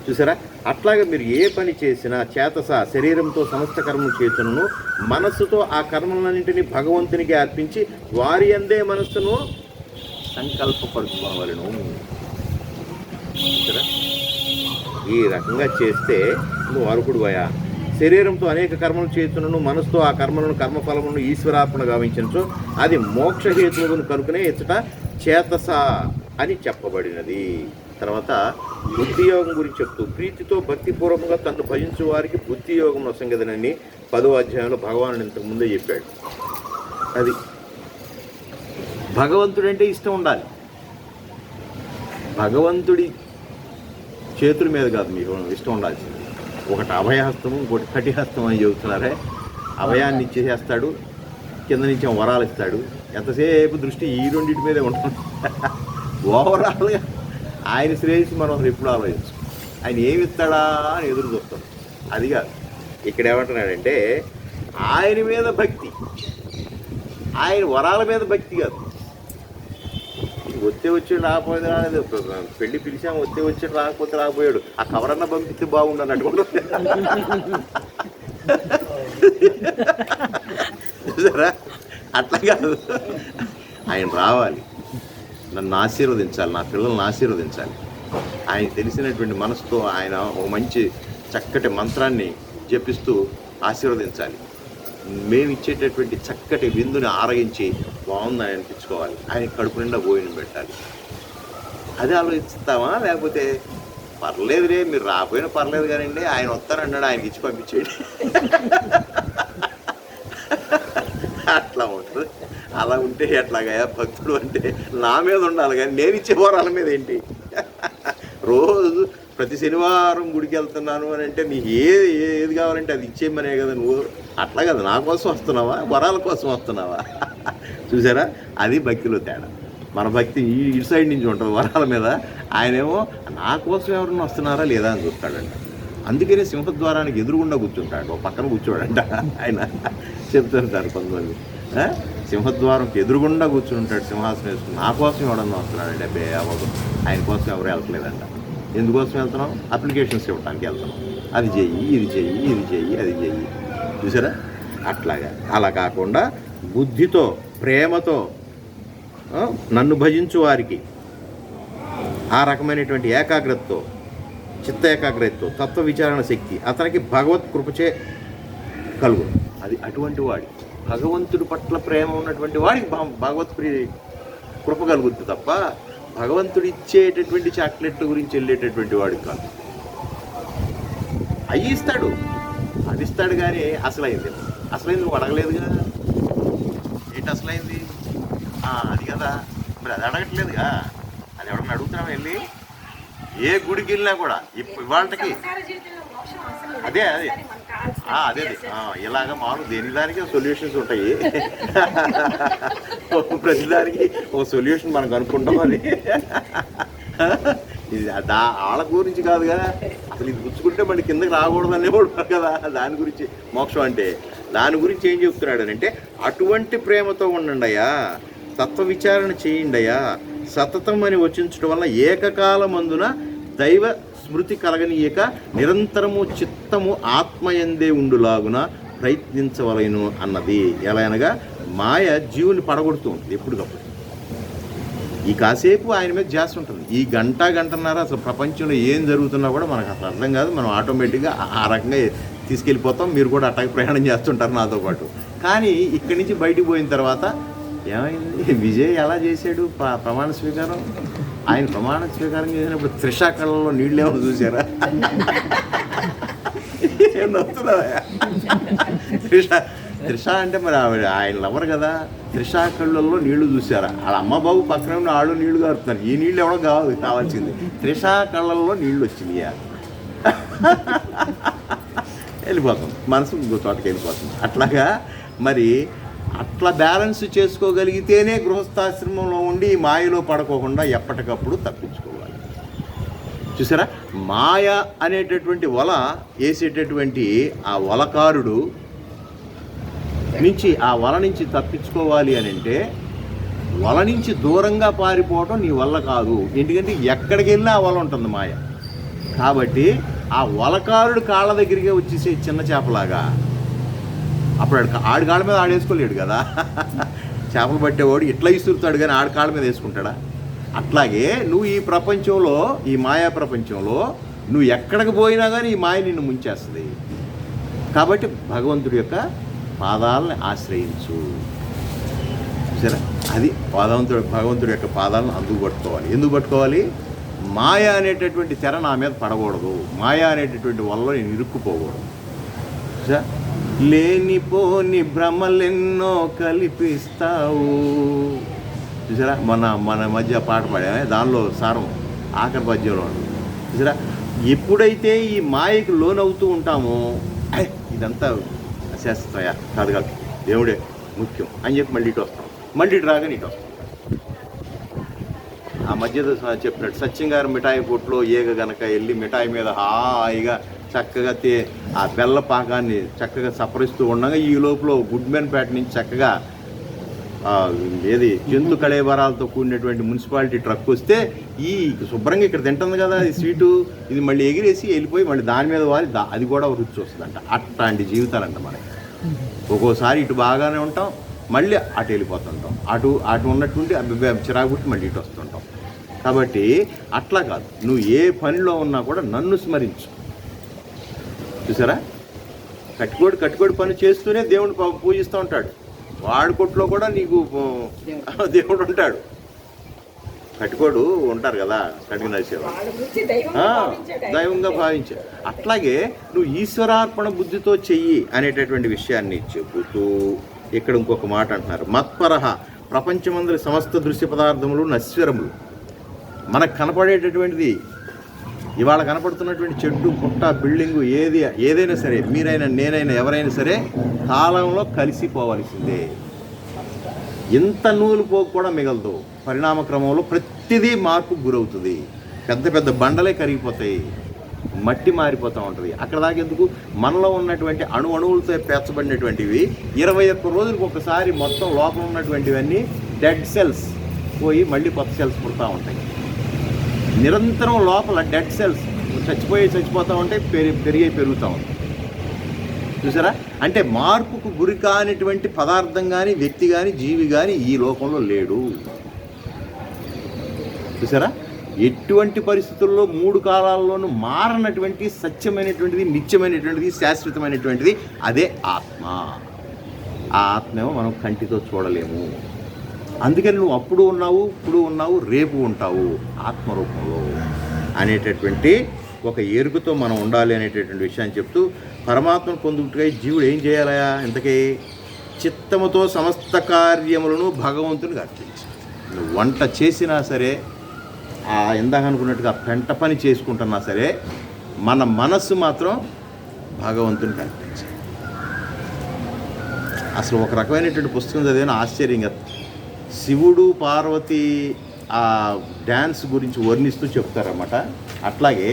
చూసారా, అట్లాగే మీరు ఏ పని చేసినా చేతస శరీరంతో సమస్త కర్మలు చేతులను మనస్సుతో ఆ కర్మలన్నింటినీ భగవంతునికి అర్పించి వారి అందే మనస్సును సంకల్పపరుచుకోవాలను. చూసారా, ఈ రకంగా చేస్తే నువ్వు అర్హుడు అయ్యా. శరీరంతో అనేక కర్మలు చేతులను మనసుతో ఆ కర్మలను కర్మఫలములను ఈశ్వరార్పణ గావించచ్చు, అది మోక్షహేతువును కనుకనే ఇచ్చట చేతస అని చెప్పబడినది. తర్వాత బుద్ధియోగం గురించి చెప్తూ ప్రీతితో భక్తిపూర్వకంగా తను భజించు వారికి బుద్ధియోగం నొసంగదనని 10వ అధ్యాయంలో భగవానుడు ఇంతకు ముందే చెప్పాడు. అది భగవంతుడంటే ఇష్టం ఉండాలి. భగవంతుడి చేతుల మీద కాదు మీకు ఇష్టం ఉండాల్సింది. ఒకటి అభయహస్తము, ఇంకోటి కటిహస్తం అని చెబుతున్నారే. అభయాన్ని ఇచ్చేసేస్తాడు, కింద నుంచి వరాలు ఇస్తాడు. ఎంతసేపు దృష్టి ఈ రెండింటి మీదే ఉంటుంది. ఓవరాల్గా ఆయన శ్రేయస్సు మనం ఎప్పుడు ఆలోచించు, ఆయన ఏమి ఇస్తాడా అని ఎదురు చూస్తాం. అది కాదు, ఇక్కడ ఏమంటున్నాడంటే ఆయన మీద భక్తి, ఆయన వరాల మీద భక్తి కాదు. వచ్చాడు రాకపోతే రాలేదు, పెళ్ళి పిలిచాము వచ్చాడు రాకపోతే రాకపోయాడు, ఆ కవరన్నా పంపిస్తే బాగుండని అట్టుకుంటుంది. చూసారా? అట్లా కాదు, ఆయన రావాలి, నన్ను ఆశీర్వదించాలి, నా పిల్లల్ని ఆశీర్వదించాలి. ఆయన తెలిసినటువంటి మనసుతో ఆయన ఒక మంచి చక్కటి మంత్రాన్ని జపిస్తూ ఆశీర్వదించాలి. మేము ఇచ్చేటటువంటి చక్కటి విందుని ఆరగించి బాగుందని అనిపించుకోవాలి. ఆయన కడుపు నిండా భోజనం పెట్టాలి. అది ఆలోచిస్తామా? లేకపోతే పర్లేదులే మీరు రాకపోయినా పర్లేదు కానండి, ఆయన వస్తానన్నాడు, ఆయనకి ఇచ్చి పంపించేయండి అట్లా ఉంటుంది. అలా ఉంటే ఎట్లాగా భక్తుడు అంటే నా మీద ఉండాలి కానీ నేను ఇచ్చే వరాల మీద ఏంటి? రోజు ప్రతి శనివారం గుడికి వెళ్తున్నాను అని అంటే నీకు ఏది కావాలంటే అది ఇచ్చేయమనే కదా నువ్వు. అట్లా కదా, నా కోసం వస్తున్నావా, వరాల కోసం వస్తున్నావా? చూసారా, అది భక్తిలో తేడా. మన భక్తి ఇటు సైడ్ నుంచి ఉంటుంది వరాల మీద, ఆయనేమో నా కోసం ఎవరన్నా వస్తున్నారా లేదా అని చూస్తాడంట. అందుకనే సింహద్వారానికి ఎదురుగుండా కూర్చుంటాడు, ఒక పక్కన కూర్చోడంట ఆయన. చెప్తుంటారు కొంతమంది, సింహద్వారంకి ఎదురుగుండా కూర్చుని ఉంటాడు సింహాసనం వేసుకుని. నా కోసం ఎవడన్నా వస్తున్నాడంటే అబ్బే అవ్వదు, ఆయన కోసం ఎవరు వెళ్తలేదంట. ఎందుకోసం వెళ్తున్నాం? అప్లికేషన్స్ ఇవ్వడానికి వెళ్తున్నాం. అది చెయ్యి, ఇది చెయ్యి, ఇది చెయ్యి, అది చెయ్యి. చూసారా? అట్లాగా. అలా కాకుండా బుద్ధితో, ప్రేమతో నన్ను భజించు వారికి ఆ రకమైనటువంటి ఏకాగ్రతతో, చిత్త ఏకాగ్రతతో, తత్వ విచారణ శక్తి అతనికి భగవత్ కృపచే కలుగు. అది అటువంటి వాడి, భగవంతుడి పట్ల ప్రేమ ఉన్నటువంటి వాడికి భగవత్ కృప కలుగుతుంది తప్ప భగవంతుడు ఇచ్చేటటువంటి చాక్లెట్ల గురించి వెళ్ళేటటువంటి వాడికి కాదు. అయ్యి ఇస్తాడు, అది ఇస్తాడు కానీ అసలైంది నువ్వు అడగలేదు కదా. ఏంటి అసలైంది? అది కదా, మరి అది అడగట్లేదుగా. అది ఎవడన్నా అడుగుతున్నావు వెళ్ళి? ఏ గుడికి వెళ్ళినా కూడా ఇవాళకి అదే ఇలాగ మామూలు దేనిదానికి సొల్యూషన్స్ ఉంటాయి. ప్రతిదానికి ఒక సొల్యూషన్ మనం కనుక్కుంటాం. అది ఇది వాళ్ళ గురించి కాదు కదా, అసలు ఇది పుచ్చుకుంటే మళ్ళీ కిందకి రాకూడదు అనేవాడు కదా. దాని గురించి మోక్షం అంటే దాని గురించి ఏం చెప్తున్నాడు అని అంటే, అటువంటి ప్రేమతో ఉండండి అయ్యా, తత్వ విచారణ చేయండి అయ్యా, సతతం అని వచించడం వల్ల ఏకకాలమందున దైవ స్మృతి కలగనీయక నిరంతరము చిత్తము ఆత్మయందే ఉండులాగున ప్రయత్నించవలెను అన్నది. ఎలా అనగా మాయ జీవుని పడగొడుతూ ఉంటుంది ఎప్పటికప్పుడు. ఈ కాసేపు ఆయన మీద ధ్యాస ఉంటుంది. ఈ గంటన్నర అసలు ప్రపంచంలో ఏం జరుగుతున్నా కూడా మనకు అసలు అర్థం కాదు. మనం ఆటోమేటిక్గా ఆ రకంగా తీసుకెళ్ళిపోతాం. మీరు కూడా అట్టాగే ప్రయాణం చేస్తుంటారు నాతో పాటు. కానీ ఇక్కడి నుంచి బయటికి పోయిన తర్వాత ఏమైంది? విజయ్ ఎలా చేశాడు ప్రమాణ స్వీకారం? ఆయన ప్రమాణ స్వీకారం చేసినప్పుడు త్రిషా కళ్ళలో నీళ్ళు ఏమో చూసారా? ఏం నవ్వుతున్నారా? త్రిష అంటే మరి ఆయన లవర్ కదా. త్రిషా కళ్ళల్లో నీళ్లు చూసారా? వాళ్ళ అమ్మ బాబు పక్కన ఉన్న వాళ్ళు నీళ్లు కారుతున్నారు. ఈ నీళ్ళు ఎవడో కావాల్సింది. త్రిషా కళ్ళల్లో నీళ్లు వచ్చినాయి. వెళ్ళిపోతుంది మనసు, ఇంకో చోటకి వెళ్ళిపోతుంది. అట్లాగా మరి అట్లా బ్యాలెన్స్ చేసుకోగలిగితేనే గృహస్థాశ్రమంలో ఉండి మాయలో పడుకోకుండా ఎప్పటికప్పుడు తప్పించుకోవాలి. చూసారా, మాయ అనేటటువంటి వల వేసేటటువంటి ఆ వలకారుడు నుంచి, ఆ వల నుంచి తప్పించుకోవాలి అని అంటే వల నుంచి దూరంగా పారిపోవటం నీ వల్ల కాదు. ఎందుకంటే ఎక్కడికి వెళ్ళినా ఆ వల ఉంటుంది మాయ. కాబట్టి ఆ వలకారుడు కాళ్ళ దగ్గరికే వచ్చేసే చిన్న చేపలాగా. అప్పుడు ఆడి కాళ్ళ మీద ఆడేసుకోలేడు కదా. చేపలు పట్టేవాడు ఇట్లా ఇస్తురుతాడు కానీ ఆడి కాళ్ళ మీద వేసుకుంటాడా? అట్లాగే నువ్వు ఈ ప్రపంచంలో, ఈ మాయా ప్రపంచంలో నువ్వు ఎక్కడికి పోయినా కానీ ఈ మాయ నిన్ను ముంచేస్తుంది. కాబట్టి భగవంతుడి యొక్క పాదాలను ఆశ్రయించు. సరే, అది భగవంతుడి యొక్క పాదాలను అందుకు పట్టుకోవాలి. ఎందుకు పట్టుకోవాలి? మాయ అనేటటువంటి తెర నా మీద పడకూడదు. మాయ అనేటటువంటి వల్ల నేను ఇరుక్కుపోకూడదు. సరే, లేనిపోని భ్రమలెన్నో కల్పిస్తావు. చూసారా, మన మధ్య పాట పాడామే, దానిలో సారం ఆఖరి పద్యంలో. చూసారా, ఎప్పుడైతే ఈ మాయకు లోనవుతూ ఉంటామో ఇదంతా శాస్త్రయ కాదు, దేవుడే ముఖ్యం అని చెప్పి మళ్ళీ ఇటు వస్తాం. మళ్ళీ ఇటు రాగానే ఇటు వస్తాం. ఆ మధ్యలో చెప్పినట్టు సత్యం గారు మిఠాయి కొట్లో ఏగ గనక వెళ్ళి మిఠాయి మీద హాయిగా చక్కగా ఆ బెల్ల పాకాన్ని చక్కగా సపరిస్తూ ఉండగా ఈ లోపల గుడ్మెన్పేట నుంచి చక్కగా ఏది జంతు కళేబరాలతో కూడినటువంటి మున్సిపాలిటీ ట్రక్ వస్తే ఈ శుభ్రంగా ఇక్కడ తింటుంది కదా ఈ స్వీటు, ఇది మళ్ళీ ఎగిరేసి వెళ్ళిపోయి మళ్ళీ దాని మీద వాలి అది కూడా రుచి వస్తుందంట. అట్లాంటి జీవితాలంట మనకి. ఒక్కోసారి ఇటు బాగానే ఉంటాం, మళ్ళీ అటు వెళ్ళిపోతుంటాం, అటు ఉన్నటువంటి చిరాకు పుట్టి మళ్ళీ ఇటు వస్తుంటాం. కాబట్టి అట్లా కాదు, నువ్వు ఏ పనిలో ఉన్నా కూడా నన్ను స్మరించు. చూసారా, కట్టుకోడి పని చేస్తూనే దేవుడిని పూజిస్తూ ఉంటాడు. వాడి కొట్లో కూడా నీకు దేవుడు ఉంటాడు. కట్టుకోడు ఉంటారు కదా, కట్టుకు నడిచేవాడు దైవంగా భావించాడు. అట్లాగే నువ్వు ఈశ్వరార్పణ బుద్ధితో చెయ్యి అనేటటువంటి విషయాన్ని చెబుతూ ఇక్కడ ఇంకొక మాట అంటున్నారు, మత్పరహ ప్రపంచమందరి సమస్త దృశ్య పదార్థములు నశ్వరములు. మనకు కనపడేటటువంటిది, ఇవాళ కనపడుతున్నటువంటి చెట్టు, పుట్ట, బిల్డింగు ఏదైనా సరే, మీరైనా నేనైనా ఎవరైనా సరే కాలంలో కలిసిపోవలసిందే. ఇంత నూలు పోగు కూడా మిగలదు. పరిణామ క్రమంలో ప్రతిదీ మార్పుకు గురవుతుంది. పెద్ద పెద్ద బండలే కరిగిపోతాయి, మట్టి మారిపోతూ ఉంటుంది. అక్కడ దాకెందుకు, మనలో ఉన్నటువంటి అణువులతో పేర్చబడినటువంటివి 21 రోజులకు ఒకసారి మొత్తం లోపల ఉన్నటువంటివన్నీ డెడ్ సెల్స్ పోయి మళ్ళీ కొత్త సెల్స్ పుడతూ ఉంటాయి. నిరంతరం లోపల డెడ్ సెల్స్ చచ్చిపోతూ ఉంటాయి, పెరుగుతూ ఉంటాయి. చూసారా, అంటే మార్పుకు గురి కానిటువంటి పదార్థం కానీ, వ్యక్తి కానీ, జీవి కానీ ఈ లోకంలో లేడు. చూసారా, ఎటువంటి పరిస్థితుల్లో 3 కాలాల్లోనూ మారనటువంటి సత్యమైనటువంటిది, నిత్యమైనటువంటిది, శాశ్వతమైనటువంటిది అదే ఆత్మ. ఆ ఆత్మేమో మనం కంటితో చూడలేము. అందుకని నువ్వు అప్పుడు ఉన్నావు, ఇప్పుడు ఉన్నావు, రేపు ఉంటావు ఆత్మరూపంలో అనేటటువంటి ఒక ఎరుకతో మనం ఉండాలి అనేటటువంటి విషయాన్ని చెప్తూ, పరమాత్మను పొందుటకై జీవుడు ఏం చేయాలయా, ఇంతకీ చిత్తముతో సమస్త కార్యములను భగవంతునికి అర్పించి. నువ్వు వంట చేసినా సరే, ఇందాక అనుకున్నట్టుగా పెంట పని చేసుకుంటున్నా సరే, మన మనస్సు మాత్రం భగవంతునికి అర్పించాలి. అసలు ఒక రకమైనటువంటి పుస్తకం చదివిన ఆశ్చర్యంగా, శివుడు పార్వతి ఆ డ్యాన్స్ గురించి వర్ణిస్తూ చెప్తారన్నమాట. అట్లాగే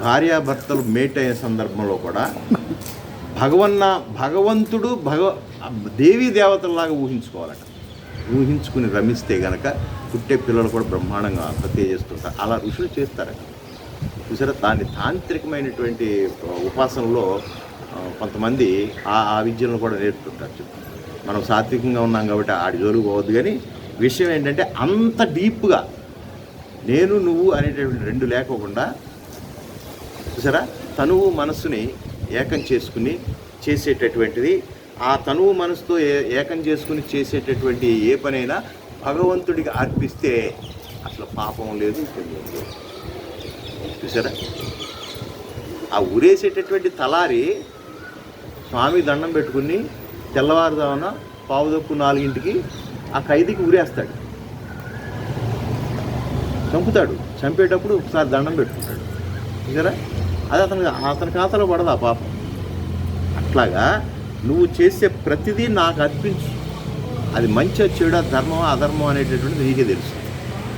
భార్యాభర్తలు మేట్ అయిన సందర్భంలో కూడా భగవంతుడు దేవీ దేవతల్లాగా ఊహించుకోవాలట. ఊహించుకుని రమిస్తే గనక పుట్టే పిల్లలు కూడా బ్రహ్మాండంగా హత్య చేస్తుంటారు. అలా ఋషులు చేస్తారట. చూసారా, దాని తాంత్రికమైనటువంటి ఉపాసనలో కొంతమంది ఆ విద్యలను కూడా నేర్పుతుంటారు. మనం సాత్వికంగా ఉన్నాం కాబట్టి ఆడి జోలికి పోవద్దు. కానీ విషయం ఏంటంటే, అంత డీప్గా నేను నువ్వు అనేటటువంటి రెండు లేకోకుండా, చూసారా, తనువు మనస్సుని ఏకం చేసుకుని చేసేటటువంటిది. ఆ తనువు మనసుతో ఏకం చేసుకుని చేసేటటువంటి ఏ పనైనా భగవంతుడికి అర్పిస్తే అసలు పాపం లేదు, పుణ్యం లేదు. చూసారా, ఆ ఉరేసేటటువంటి తలారి స్వామి దండం పెట్టుకుని తెల్లవారుదామన 3:45 ఆ ఖైదీకి ఉరేస్తాడు, చంపుతాడు. చంపేటప్పుడు ఒకసారి దండం పెట్టుకుంటాడు. చూసారా, అది అతని ఖాతాలో పడదు ఆ పాపం. అట్లాగా నువ్వు చేసే ప్రతిదీ నాకు అర్పించు. అది మంచి చెడు, ధర్మం అధర్మం అనేటటువంటిది నీకే తెలుసు.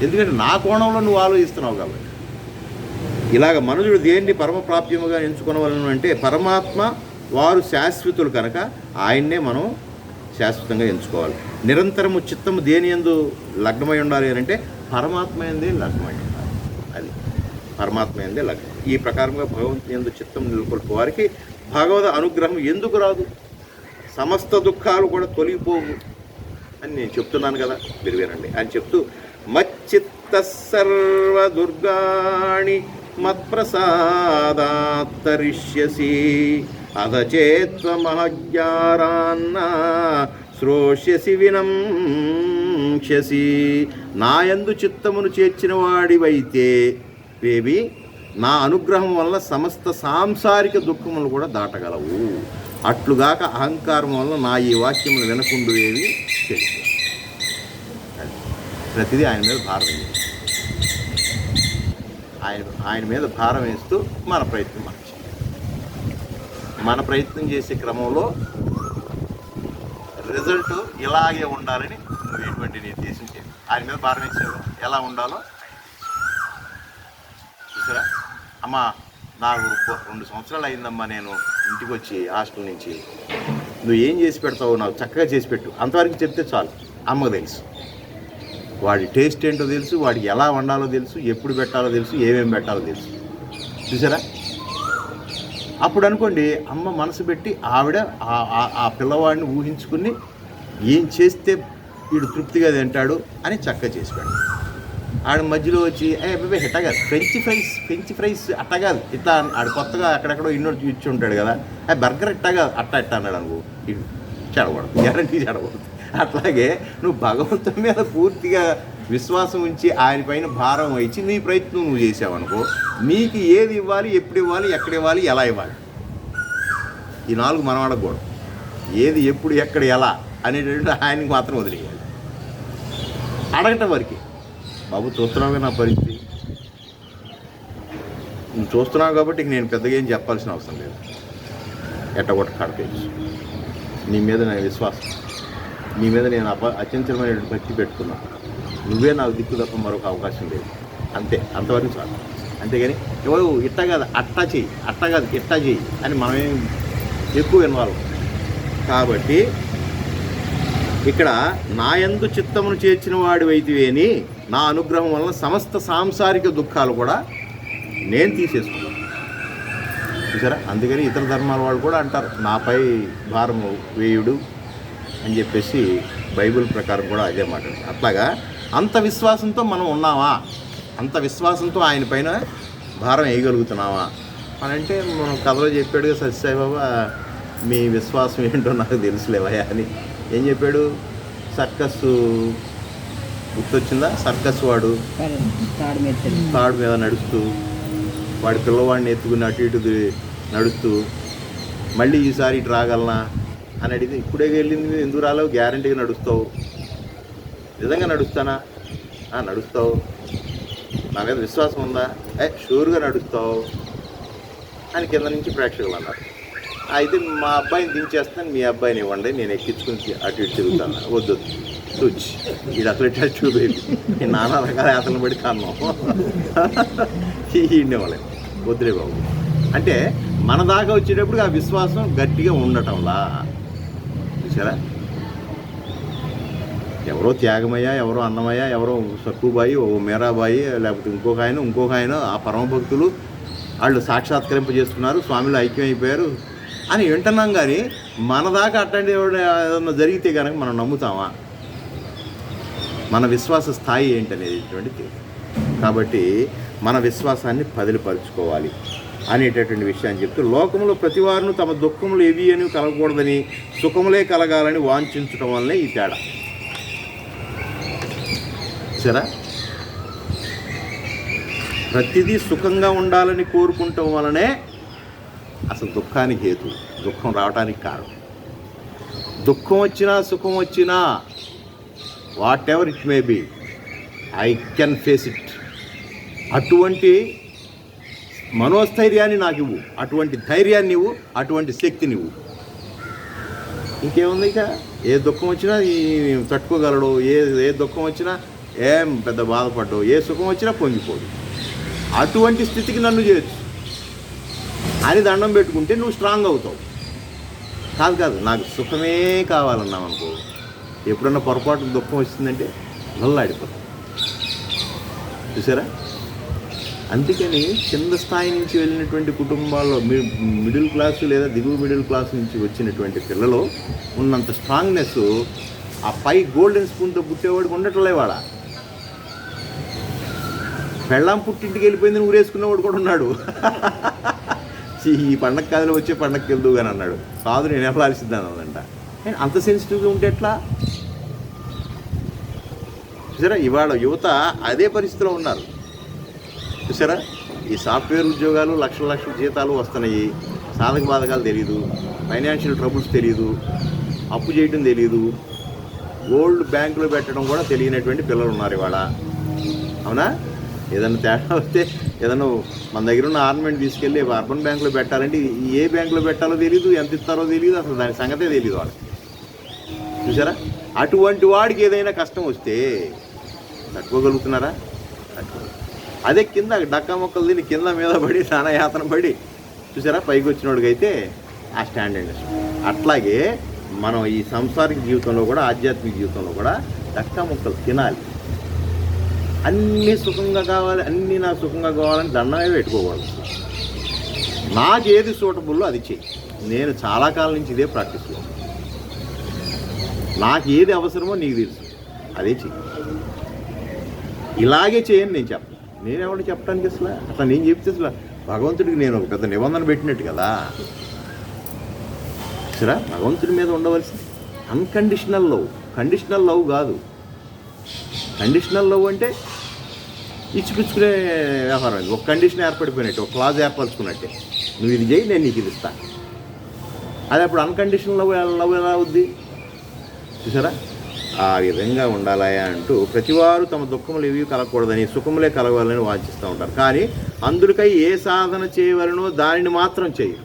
ఎందుకంటే నా కోణంలో నువ్వు ఆలోచిస్తున్నావు కాబట్టి. ఇలాగ మనుషుడు దేన్ని పరమప్రాప్యముగా ఎంచుకోవాలను అంటే, పరమాత్మ వారు శాశ్వతులు కనుక ఆయన్నే మనం శాశ్వతంగా ఎంచుకోవాలి. నిరంతరము చిత్తము దేని యందు లగ్నమై ఉండాలి అని అంటే పరమాత్మ యందే లగ్నమై ఉండాలి. అది పరమాత్మ యందే లగ్నం. ఈ ప్రకారంగా భగవంతుని యందు చిత్తం నిలుకొల్పే వారికి భగవద్ అనుగ్రహం ఎందుకు రాదు? సమస్త దుఃఖాలు కూడా తొలగిపోవు అని నేను చెప్తున్నాను కదా, మీరు వినండి అని చెప్తూ, మచ్చిత్త సర్వ దుర్గాణి మత్ప్రసాదాత్తరిష్యసి అధచేత్వమహజ్ఞారాన్న శ్రోష్యసి వినంక్షసి. నాయందు చిత్తమును చేర్చిన వాడివైతే బేబీ, నా అనుగ్రహం వల్ల సమస్త సాంసారిక దుఃఖములు కూడా దాటగలవు. అట్లుగాక అహంకారం వల్ల నా ఈ వాక్యములు వినకుండువేవి తెలుసు. ప్రతిదీ ఆయన మీద భారం వేయాలి. ఆయన మీద భారం వేస్తూ మన ప్రయత్నం మన ప్రయత్నం చేసే క్రమంలో రిజల్ట్ ఇలాగే ఉండాలని నువ్వు ఎటువంటి నిర్దేశం చేయాలి. ఆయన మీద భారం వేసేవారు ఎలా ఉండాలో చూసారా. అమ్మా, నాకు 2 సంవత్సరాలు అయిందమ్మా నేను ఇంటికి వచ్చి హాస్టల్ నుంచి, నువ్వు ఏం చేసి పెడతావు నాకు చక్కగా చేసి పెట్టు అంతవరకు చెప్తే చాలు. అమ్మకు తెలుసు, వాడి టేస్ట్ ఏంటో తెలుసు, వాడికి ఎలా వండాలో తెలుసు, ఎప్పుడు పెట్టాలో తెలుసు, ఏమేమి పెట్టాలో తెలుసు. చూసారా, అప్పుడు అనుకోండి అమ్మ మనసు పెట్టి ఆవిడ ఆ పిల్లవాడిని ఊహించుకుని ఏం చేస్తే వీడు తృప్తిగా తింటాడు అని చక్కగా చేసి పెడతాడు. ఆడ మధ్యలో వచ్చి అబ్బాయి ఇట్ట కాదు ఫ్రెంచ్ ఫ్రైస్ అట్ట కాదు ఇట్లా ఆడు కొత్తగా అక్కడెక్కడో ఇన్నోటి ఇచ్చి ఉంటాడు కదా, బర్గర్ ఇట్ట కాదు అట్ట అన్నాడు అనుకో, ఇది చెడకూడదు, గ్యారంటీ చెడకూడదు. అట్లాగే నువ్వు భగవంతుని మీద పూర్తిగా విశ్వాసం ఉంచి ఆయన పైన భారం వహించి నీ ప్రయత్నం నువ్వు చేసావనుకో, నీకు ఏది ఇవ్వాలి, ఎప్పుడు ఇవ్వాలి, ఎక్కడ ఇవ్వాలి, ఎలా ఇవ్వాలి, ఈ 4 మనం అడగకూడదు. ఏది ఎప్పుడు ఎక్కడ ఎలా అనేటటువంటి ఆయనకి మాత్రం వదిలేయాలి. అడగటం వరకు బాబు చూస్తున్నావుగా నా పరిస్థితి, నువ్వు చూస్తున్నావు కాబట్టి నేను పెద్దగా ఏం చెప్పాల్సిన అవసరం లేదు, ఎట్టగొట్ట కడపేసి నీ మీద నా విశ్వాసం, నీ మీద నేను అత్యంతమైన భక్తి పెట్టుకున్నా, నువ్వే నాకు దిక్కు తప్ప మరొక అవకాశం లేదు, అంతే, అంతవరకు చాలు. అంతేగాని ఎవరు ఇట్టా కాదు అట్టా చెయ్యి, అట్టా కాదు ఇట్టా చెయ్యి అని మనమేం ఎక్కువ ఇన్వాల్వ్. కాబట్టి ఇక్కడ నా యందు చిత్తమును చేర్చిన వాడి వైతివేని నా అనుగ్రహం వలన సమస్త సాంసారిక దుఃఖాలు కూడా నేను తీసేసుకున్నాను. చూసారా, అందుకని ఇతర ధర్మాల వాళ్ళు కూడా అంటారు నాపై భారం వేయుడు అని చెప్పేసి బైబిల్ ప్రకారం కూడా అదే మాట. అట్లాగా అంత విశ్వాసంతో మనం ఉన్నామా, అంత విశ్వాసంతో ఆయన పైన భారం వేయగలుగుతున్నావా అని అంటే మనం కథలో చెప్పాడు సత్యసాయిబాబా, మీ విశ్వాసం ఏంటో నాకు తెలుసులేవయా అని. ఏం చెప్పాడు, సర్కస్సు గుర్తొచ్చిందా, సర్కస్ వాడు తాడు మీద నడుస్తూ వాడి పిల్లవాడిని ఎత్తుకుని అటు ఇటు నడుస్తూ మళ్ళీ ఈసారి ఇటు రాగలనా అని అడిగితే, ఇప్పుడే వెళ్ళింది ఎందుకు రాలేవు, గ్యారంటీగా నడుస్తావు, నిజంగా నడుస్తానా, నడుస్తావు, నా మీద విశ్వాసం ఉందా, షూర్గా నడుస్తావు అని కింద నుంచి ప్రేక్షకులు అన్నారు. అయితే మా అబ్బాయిని దించేస్తాను, మీ అబ్బాయిని ఇవ్వండి, నేను ఎక్కించుకుని అటు ఇటు తిరుగుతాను. వద్దు చూచి ఇది అసలు ఇట్లా చూపేది, నేను నానా రకాల యాతలను పడి కన్నాం ఇండేవాళ్ళే, వద్దులే బాబు అంటే మన దాకా వచ్చేటప్పుడు ఆ విశ్వాసం గట్టిగా ఉండటంలా. చూసారా, ఎవరో త్యాగమయ్య, ఎవరో అన్నమయ్య, ఎవరో సక్కుబాయి, ఓ మీరాబాయి, లేకపోతే ఇంకొక ఆయన ఆ పరమభక్తులు వాళ్ళు సాక్షాత్కరింపజేస్తున్నారు, స్వామిలో ఐక్యమైపోయారు అని వింటున్నాం. కానీ మన దాకా అట్లాంటి ఏదన్నా జరిగితే కనుక మనం నమ్ముతామా, మన విశ్వాస స్థాయి ఏంటనేటువంటిది. కాబట్టి మన విశ్వాసాన్ని పదిలిపరుచుకోవాలి అనేటటువంటి విషయాన్ని చెప్తూ, లోకంలో ప్రతివారును తమ దుఃఖములు ఏవి అని కలగకూడదని సుఖములే కలగాలని వాంఛించడం వల్లనే ఈ తేడా. సరే, ప్రతిదీ సుఖంగా ఉండాలని కోరుకుంటాం వలనే అసలు దుఃఖానికి హేతు, దుఃఖం రావడానికి కారణం. దుఃఖం వచ్చినా సుఖం వచ్చినా whatever it may be, I can face it. అటువంటి మనోస్థైర్యాన్ని నాకు ఇవ్వు, అటువంటి ధైర్యాన్ని ఇవ్వు, అటువంటి శక్తిని ఇవ్వు. ఇంకేముంది, ఇక ఏ దుఃఖం వచ్చినా తట్టుకోగలడు, ఏ దుఃఖం వచ్చినా ఏం పెద్ద బాధపడ్డావు, ఏ సుఖం వచ్చినా పొంగిపోదు. అటువంటి స్థితికి నన్ను చేయొచ్చు అని దండం పెట్టుకుంటే నువ్వు స్ట్రాంగ్ అవుతావు. కాదు నాకు సుఖమే కావాలన్నావు అనుకో, ఎప్పుడన్నా పొరపాటు దుఃఖం వచ్చిందంటే నల్లాడిపోతావు. చూసారా, అందుకని కింద స్థాయి నుంచి వెళ్ళినటువంటి కుటుంబాల్లో మిడిల్ క్లాసు లేదా దిగువ మిడిల్ క్లాస్ నుంచి వచ్చినటువంటి పిల్లలు ఉన్నంత స్ట్రాంగ్నెస్ ఆ పై గోల్డెన్ స్పూన్తో పుట్టేవాడికి ఉండట్లే. వాడ పెళ్ళాం పుట్టింటికి వెళ్ళిపోయిందని ఊరేసుకున్నవాడు కూడా ఉన్నాడు. ఈ పండగ కాదులో వచ్చే పండగకి వెళ్దు కానీ అన్నాడు, కాదు నేను వెళ్ళాల్సిందని అదంట. అంత సెన్సిటివ్గా ఉంటే ఎట్లా? చూసారా, ఇవాళ యువత అదే పరిస్థితిలో ఉన్నారు. చూసారా, ఈ సాఫ్ట్వేర్ ఉద్యోగాలు లక్షల జీతాలు వస్తున్నాయి, సాధక బాధకాలు తెలియదు, ఫైనాన్షియల్ ట్రబుల్స్ తెలియదు, అప్పు చేయడం తెలియదు, గోల్డ్ బ్యాంకులో పెట్టడం కూడా తెలియనటువంటి పిల్లలు ఉన్నారు ఇవాళ. అవునా? ఏదైనా తేడా వస్తే ఏదైనా మన దగ్గర ఉన్న ఆర్నమెంట్ తీసుకెళ్ళి అర్బన్ బ్యాంకులో పెట్టాలంటే ఏ బ్యాంకులో పెట్టాలో తెలియదు, ఎంత ఇస్తారో తెలియదు, అసలు దాని సంగతే తెలియదు వాళ్ళకి. చూసారా, అటువంటి వాడికి ఏదైనా కష్టం వస్తే తట్టుకోగలుగుతున్నారా? అదే కింద డక్కా మొక్కలు తిని కింద మీద పడి నానాయాతన పడి చూసారా పైకి వచ్చినోడికైతే ఆ స్టాండర్డ్. అట్లాగే మనం ఈ సంసారిక జీవితంలో కూడా ఆధ్యాత్మిక జీవితంలో కూడా డక్కా మొక్కలు తినాలి. అన్నీ సుఖంగా కావాలి, అన్నీ నాకు సుఖంగా కావాలని దండమే పెట్టుకోకూడదు. నాకు ఏది సూటబుల్లో అది చెయ్యి. నేను చాలా కాలం నుంచి ఇదే ప్రాక్టీస్లో. నాకు ఏది అవసరమో నీకు తెలుసు, అదే చెయ్యి. ఇలాగే చేయని నేను చెప్పను. నేనెవడు చెప్పడానికి అసలు అట్లా నేను చెప్తే అసలు భగవంతుడికి నేను ఒక పెద్ద నిబంధన పెట్టినట్టు కదా. సరే, భగవంతుడి మీద ఉండవలసింది అన్కండిషనల్ లవ్. కండిషనల్ లవ్ కాదు. కండిషనల్ లవ్ అంటే ఇచ్చిపుచ్చుకునే వ్యవహారం. ఇది ఒక కండిషన్ ఏర్పడిపోయినట్టు, ఒక క్లాజ్ ఏర్పరచుకున్నట్టే. నువ్వు ఇది చేయి, నేను నీకు ఇది ఇస్తాను. అది అప్పుడు అన్కండిషనల్ లవ్ ఎలా అవుద్ది చూసారా? ఆ విధంగా ఉండాలయా అంటూ ప్రతివారు తమ దుఃఖములు ఏవి కలగకూడదని, సుఖములే కలగాలని వాంఛిస్తూ ఉంటారు. కానీ అందుకై ఏ సాధన చేయవలనో దానిని మాత్రం చేయరు.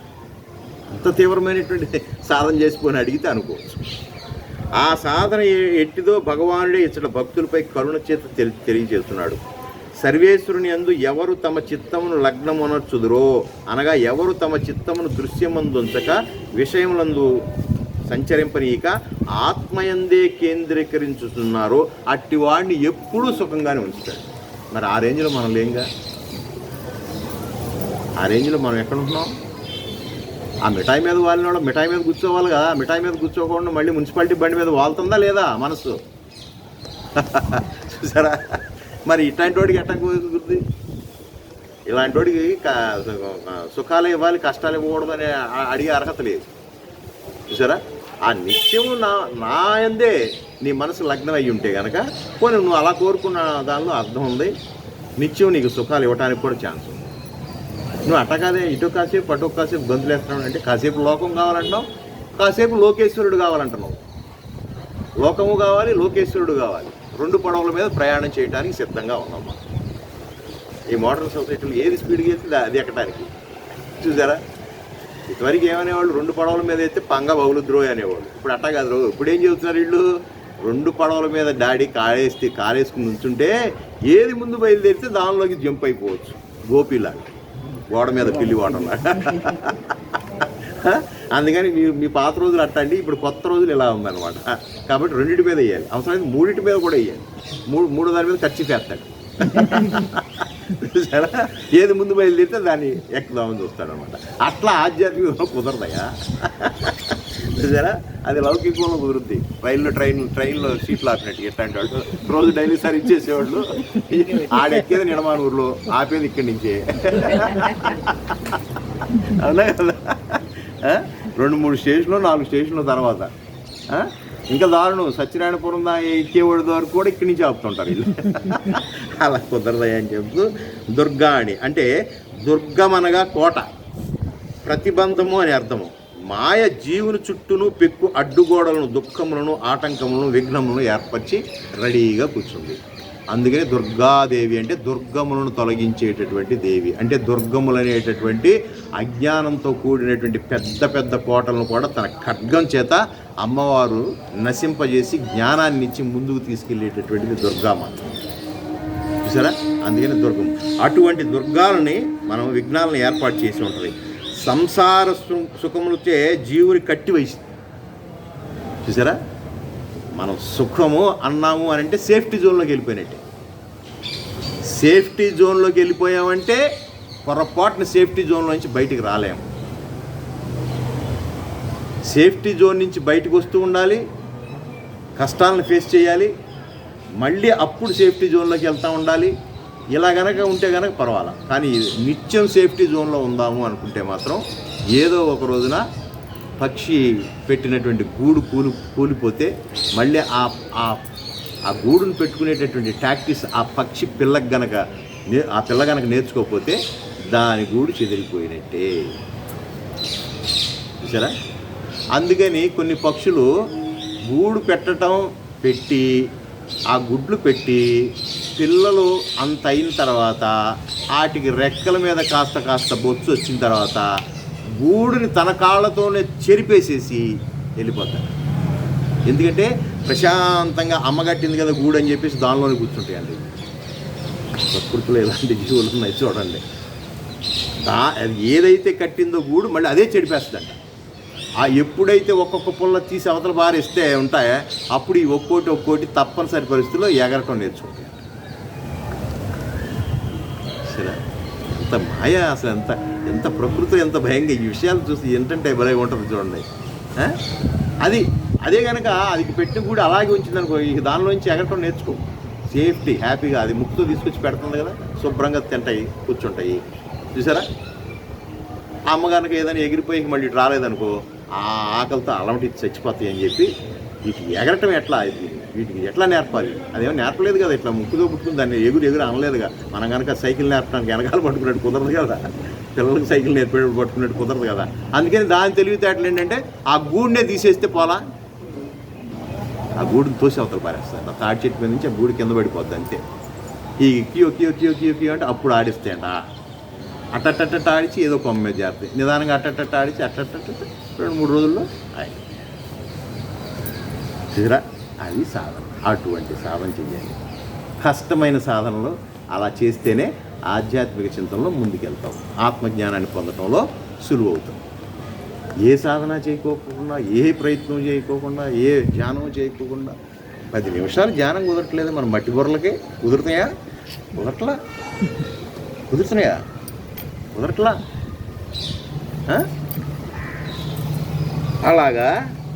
అంత తీవ్రమైనటువంటి సాధన చేసిపోని అడిగితే అనుకోవచ్చు. ఆ సాధన ఎట్టిదో భగవానుడే ఇచ్చట భక్తులపై కరుణ చేత తెలియజేస్తున్నాడు. సర్వేశ్వరుని యందు ఎవరు తమ చిత్తమును లగ్నమునర్చుదురో, అనగా ఎవరు తమ చిత్తమును దృశ్యమందుంచక విషయములందు సంచరింపనీయక ఆత్మయందే కేంద్రీకరించుతున్నారో అట్టి వాడిని ఎప్పుడూ సుఖంగానే ఉంచుతాడు. మరి ఆ రేంజ్లో మనం లేంగా. ఆ రేంజ్లో మనం ఎక్కడ ఉంటున్నాం? ఆ మిఠాయి మీద వాలిన వాళ్ళు మిఠాయి మీద కూర్చోవాలి కదా. మిఠాయి మీద కూర్చోకుండా మళ్ళీ మున్సిపాలిటీ బండి మీద వాళ్తుందా లేదా మనసు? చూసారా? మరి ఇట్లాంటి వాడికి ఎట్లా కుదురుతుంది? ఇలాంటి వాడికి సుఖాలు ఇవ్వాలి, కష్టాలు ఇవ్వకూడదు అని అడిగే అర్హత లేదు. చూసారా? ఆ నిత్యము నా యందే నీ మనసు లగ్నం అయ్యి ఉంటే కనుక పోనీ నువ్వు అలా కోరుకున్న దానిలో అర్థం ఉంది. నిత్యం నీకు సుఖాలు ఇవ్వడానికి కూడా ఛాన్స్ ఉంది. నువ్వు అట్ట కాదే ఇటు కాసేపు అటు కాసేపు గొంతులు వేస్తున్నావు అంటే కాసేపు లోకం కావాలంటున్నావు, కాసేపు లోకేశ్వరుడు కావాలంటున్నావు. లోకము కావాలి, లోకేశ్వరుడు కావాలి. రెండు పడవల మీద ప్రయాణం చేయడానికి సిద్ధంగా ఉన్నాం. ఈ మోటార్ సొసైటీలో ఏది స్పీడ్గా వెళ్తే అది ఎక్కడానికి. చూసారా? ఇటువరకు ఏమనేవాళ్ళు, రెండు పడవల మీద అయితే పంగ బౌలుద్రోయ్ అనేవాళ్ళు. ఇప్పుడు అట్టా కాదు. ఇప్పుడు ఏం చెబుతున్నారు వీళ్ళు? రెండు పడవల మీద డాడీ కాలేసుకుని ఉంచుంటే ఏది ముందు బయలుదేరితే దానిలోకి జంప్ అయిపోవచ్చు. గోపిలాగా, గోడ మీద పిల్లి వాటంలాగా. అందుకని మీ పాత రోజులు అట్టండి, ఇప్పుడు కొత్త రోజులు ఇలా ఉందన్నమాట. కాబట్టి రెండింటి మీద వేయాలి, అవసరమైతే మూడింటి మీద కూడా వేయాలి. మూడో దాని మీద ఖర్చు చేస్తాడు. ఏది ముందు బయలుదేరితే దాన్ని ఎక్కుదామని చూస్తాడు అనమాట. అట్లా ఆధ్యాత్మికంలో కుదరదయా. చూసారా? అది లౌకికంలో కుదురుద్ది. ట్రైన్లో సీట్లు ఆపినట్టు. ఎట్లాంటి వాళ్ళు రోజు డైలీ సార్ ఇచ్చేసేవాళ్ళు. ఆడెక్కేది నిడమానూరులో, ఆపేది ఇక్కడి నుంచే. అవునా కదా? 2-3 స్టేషన్లు 4 స్టేషన్ల తర్వాత ఇంకా దారుణం సత్యనారాయణపురం ఎక్కేవాడి వరకు కూడా ఇక్కడి నుంచి ఆపుతుంటారు వీళ్ళు. అలా కుదరదయ్యా అని చెప్తూ దుర్గాణి అంటే దుర్గమనగా కోట, ప్రతిబంధము అని అర్థము. మాయ జీవుని చుట్టూను పెక్కు అడ్డుగోడలను, దుఃఖములను, ఆటంకములను, విఘ్నములను ఏర్పరిచి రెడీగా కూర్చుంది. అందుకని దుర్గాదేవి అంటే దుర్గములను తొలగించేటటువంటి దేవి. అంటే దుర్గములు అనేటటువంటి అజ్ఞానంతో కూడినటువంటి పెద్ద పెద్ద కోటలను కూడా తన ఖడ్గం చేత అమ్మవారు నశింపజేసి జ్ఞానాన్ని ఇచ్చి ముందుకు తీసుకెళ్ళేటటువంటిది దుర్గామాత. చూసారా? అందుకని దుర్గం. అటువంటి దుర్గాలని మనం విఘ్నాలను ఏర్పాటు చేసి ఉంటుంది. సంసార సుఖములచే జీవుని కట్టి వేసింది. చూసారా? మనం సుఖము అన్నాము అని అంటే సేఫ్టీ జోన్లోకి వెళ్ళిపోయినట్టే. సేఫ్టీ జోన్లోకి వెళ్ళిపోయామంటే పొరపాటున సేఫ్టీ జోన్లో నుంచి బయటికి రాలేము. సేఫ్టీ జోన్ నుంచి బయటకు వస్తూ ఉండాలి, కష్టాలను ఫేస్ చేయాలి, మళ్ళీ అప్పుడు సేఫ్టీ జోన్లోకి వెళ్తూ ఉండాలి. ఇలా కనుక ఉంటే కనుక పర్వాలా. కానీ నిత్యం సేఫ్టీ జోన్లో ఉందాము అనుకుంటే మాత్రం ఏదో ఒక రోజున పక్షి పెట్టినటువంటి గూడు కూలిపోతే మళ్ళీ ఆ గూడును పెట్టుకునేటటువంటి టాక్టిక్స్ ఆ పక్షి పిల్ల గనక నేర్చుకోకపోతే దాని గూడు చెదిరిపోయినట్టే. చూసారా? అందుకని కొన్ని పక్షులు గూడు పెట్టి ఆ గుడ్లు పెట్టి పిల్లలు అంత అయిన తర్వాత వాటికి రెక్కల మీద కాస్త బొచ్చు వచ్చిన తర్వాత గూడుని తన కాళ్ళతోనే చెరిపేసేసి వెళ్ళిపోతారు. ఎందుకంటే ప్రశాంతంగా అమ్మగట్టింది కదా గూడు అని చెప్పేసి దానిలోనే కూర్చుంటాయండి. ప్రకృతిలో ఎలాంటి జీవులు ఉన్నాయి చూడండి. అది ఏదైతే కట్టిందో గూడు మళ్ళీ అదే చెడిపేస్తుందంట. ఎప్పుడైతే ఒక్కొక్క పుల్ల తీసి అవతల బారేస్తే ఉంటాయో అప్పుడు ఈ ఒక్కోటి తప్పనిసరి పరిస్థితుల్లో ఎగరటం నేర్చుకుంటాయి. సరే, ఎంత మాయ అసలు ఎంత ఎంత ప్రకృతి ఎంత భయంగా ఈ విషయాలు చూసి ఏంటంటే భలే ఉంటుంది చూడండి. అదే కనుక అది పెట్టిన కూడా అలాగే ఉంచిందనుకో, ఇక దానిలోంచి ఎగరటం నేర్చుకో. సేఫ్టీ హ్యాపీగా అది ముక్తో తీసుకొచ్చి పెడుతుంది కదా, శుభ్రంగా తింటాయి, కూర్చుంటాయి. చూసారా, అమ్మగారికి ఏదైనా ఎగిరిపోయి మళ్ళీ రాలేదనుకో, ఆ ఆకలితో అలమటి చచ్చిపోతాయి అని చెప్పి వీటికి ఎగరటం ఎట్లా, వీటికి ఎట్లా నేర్పాలి, అదేమో నేర్పలేదు కదా. ఇట్లా ముక్కుతో పుట్టుకుని దాన్ని ఎగురు అనలేదుగా. మనం కనుక సైకిల్ నేర్పడానికి వెనకాల పట్టుకున్నట్టు కుదరదు కదా, పిల్లలకి సైకిల్ నేర్పేటప్పుడు పట్టుకున్నట్టు కుదరదు కదా. అందుకని దాని తెలివితేటలు ఏంటంటే ఆ గూడునే తీసేస్తే పోలా, ఆ గూడుని తోసి అవతల పారేస్తాను. తాడి చెట్టు మీద నుంచి ఆ గూడు కింద పడిపోద్ది అంతే. ఈ కియో కియో కియో కియో కియో అంటే అప్పుడు ఆడిస్తాయంట. అట్టట్ట ఆడిచి ఏదో కొమ్మ మీద చేరుతాయి. నిదానంగా అట్టట్ట ఆడిచి అట్టట్ట 2-3 రోజుల్లో అయి తీరా. అది సాధన. అటువంటి సాధన చెయ్యాలి. కష్టమైన సాధనలో అలా చేస్తేనే ఆధ్యాత్మిక చింతనలో ముందుకెళ్తాం. ఆత్మజ్ఞానాన్ని పొందడంలో సులువు అవుతాం. ఏ సాధన చేయకోకుండా, ఏ ప్రయత్నం చేయకోకుండా, ఏ ధ్యానం చేయకోకుండా 10 నిమిషాలు ధ్యానం కుదరట్లేదు. మన మట్టి బుర్రలకే కుదురుతాయా? కుదురుతున్నాయా? కుదరట్లా. అలాగా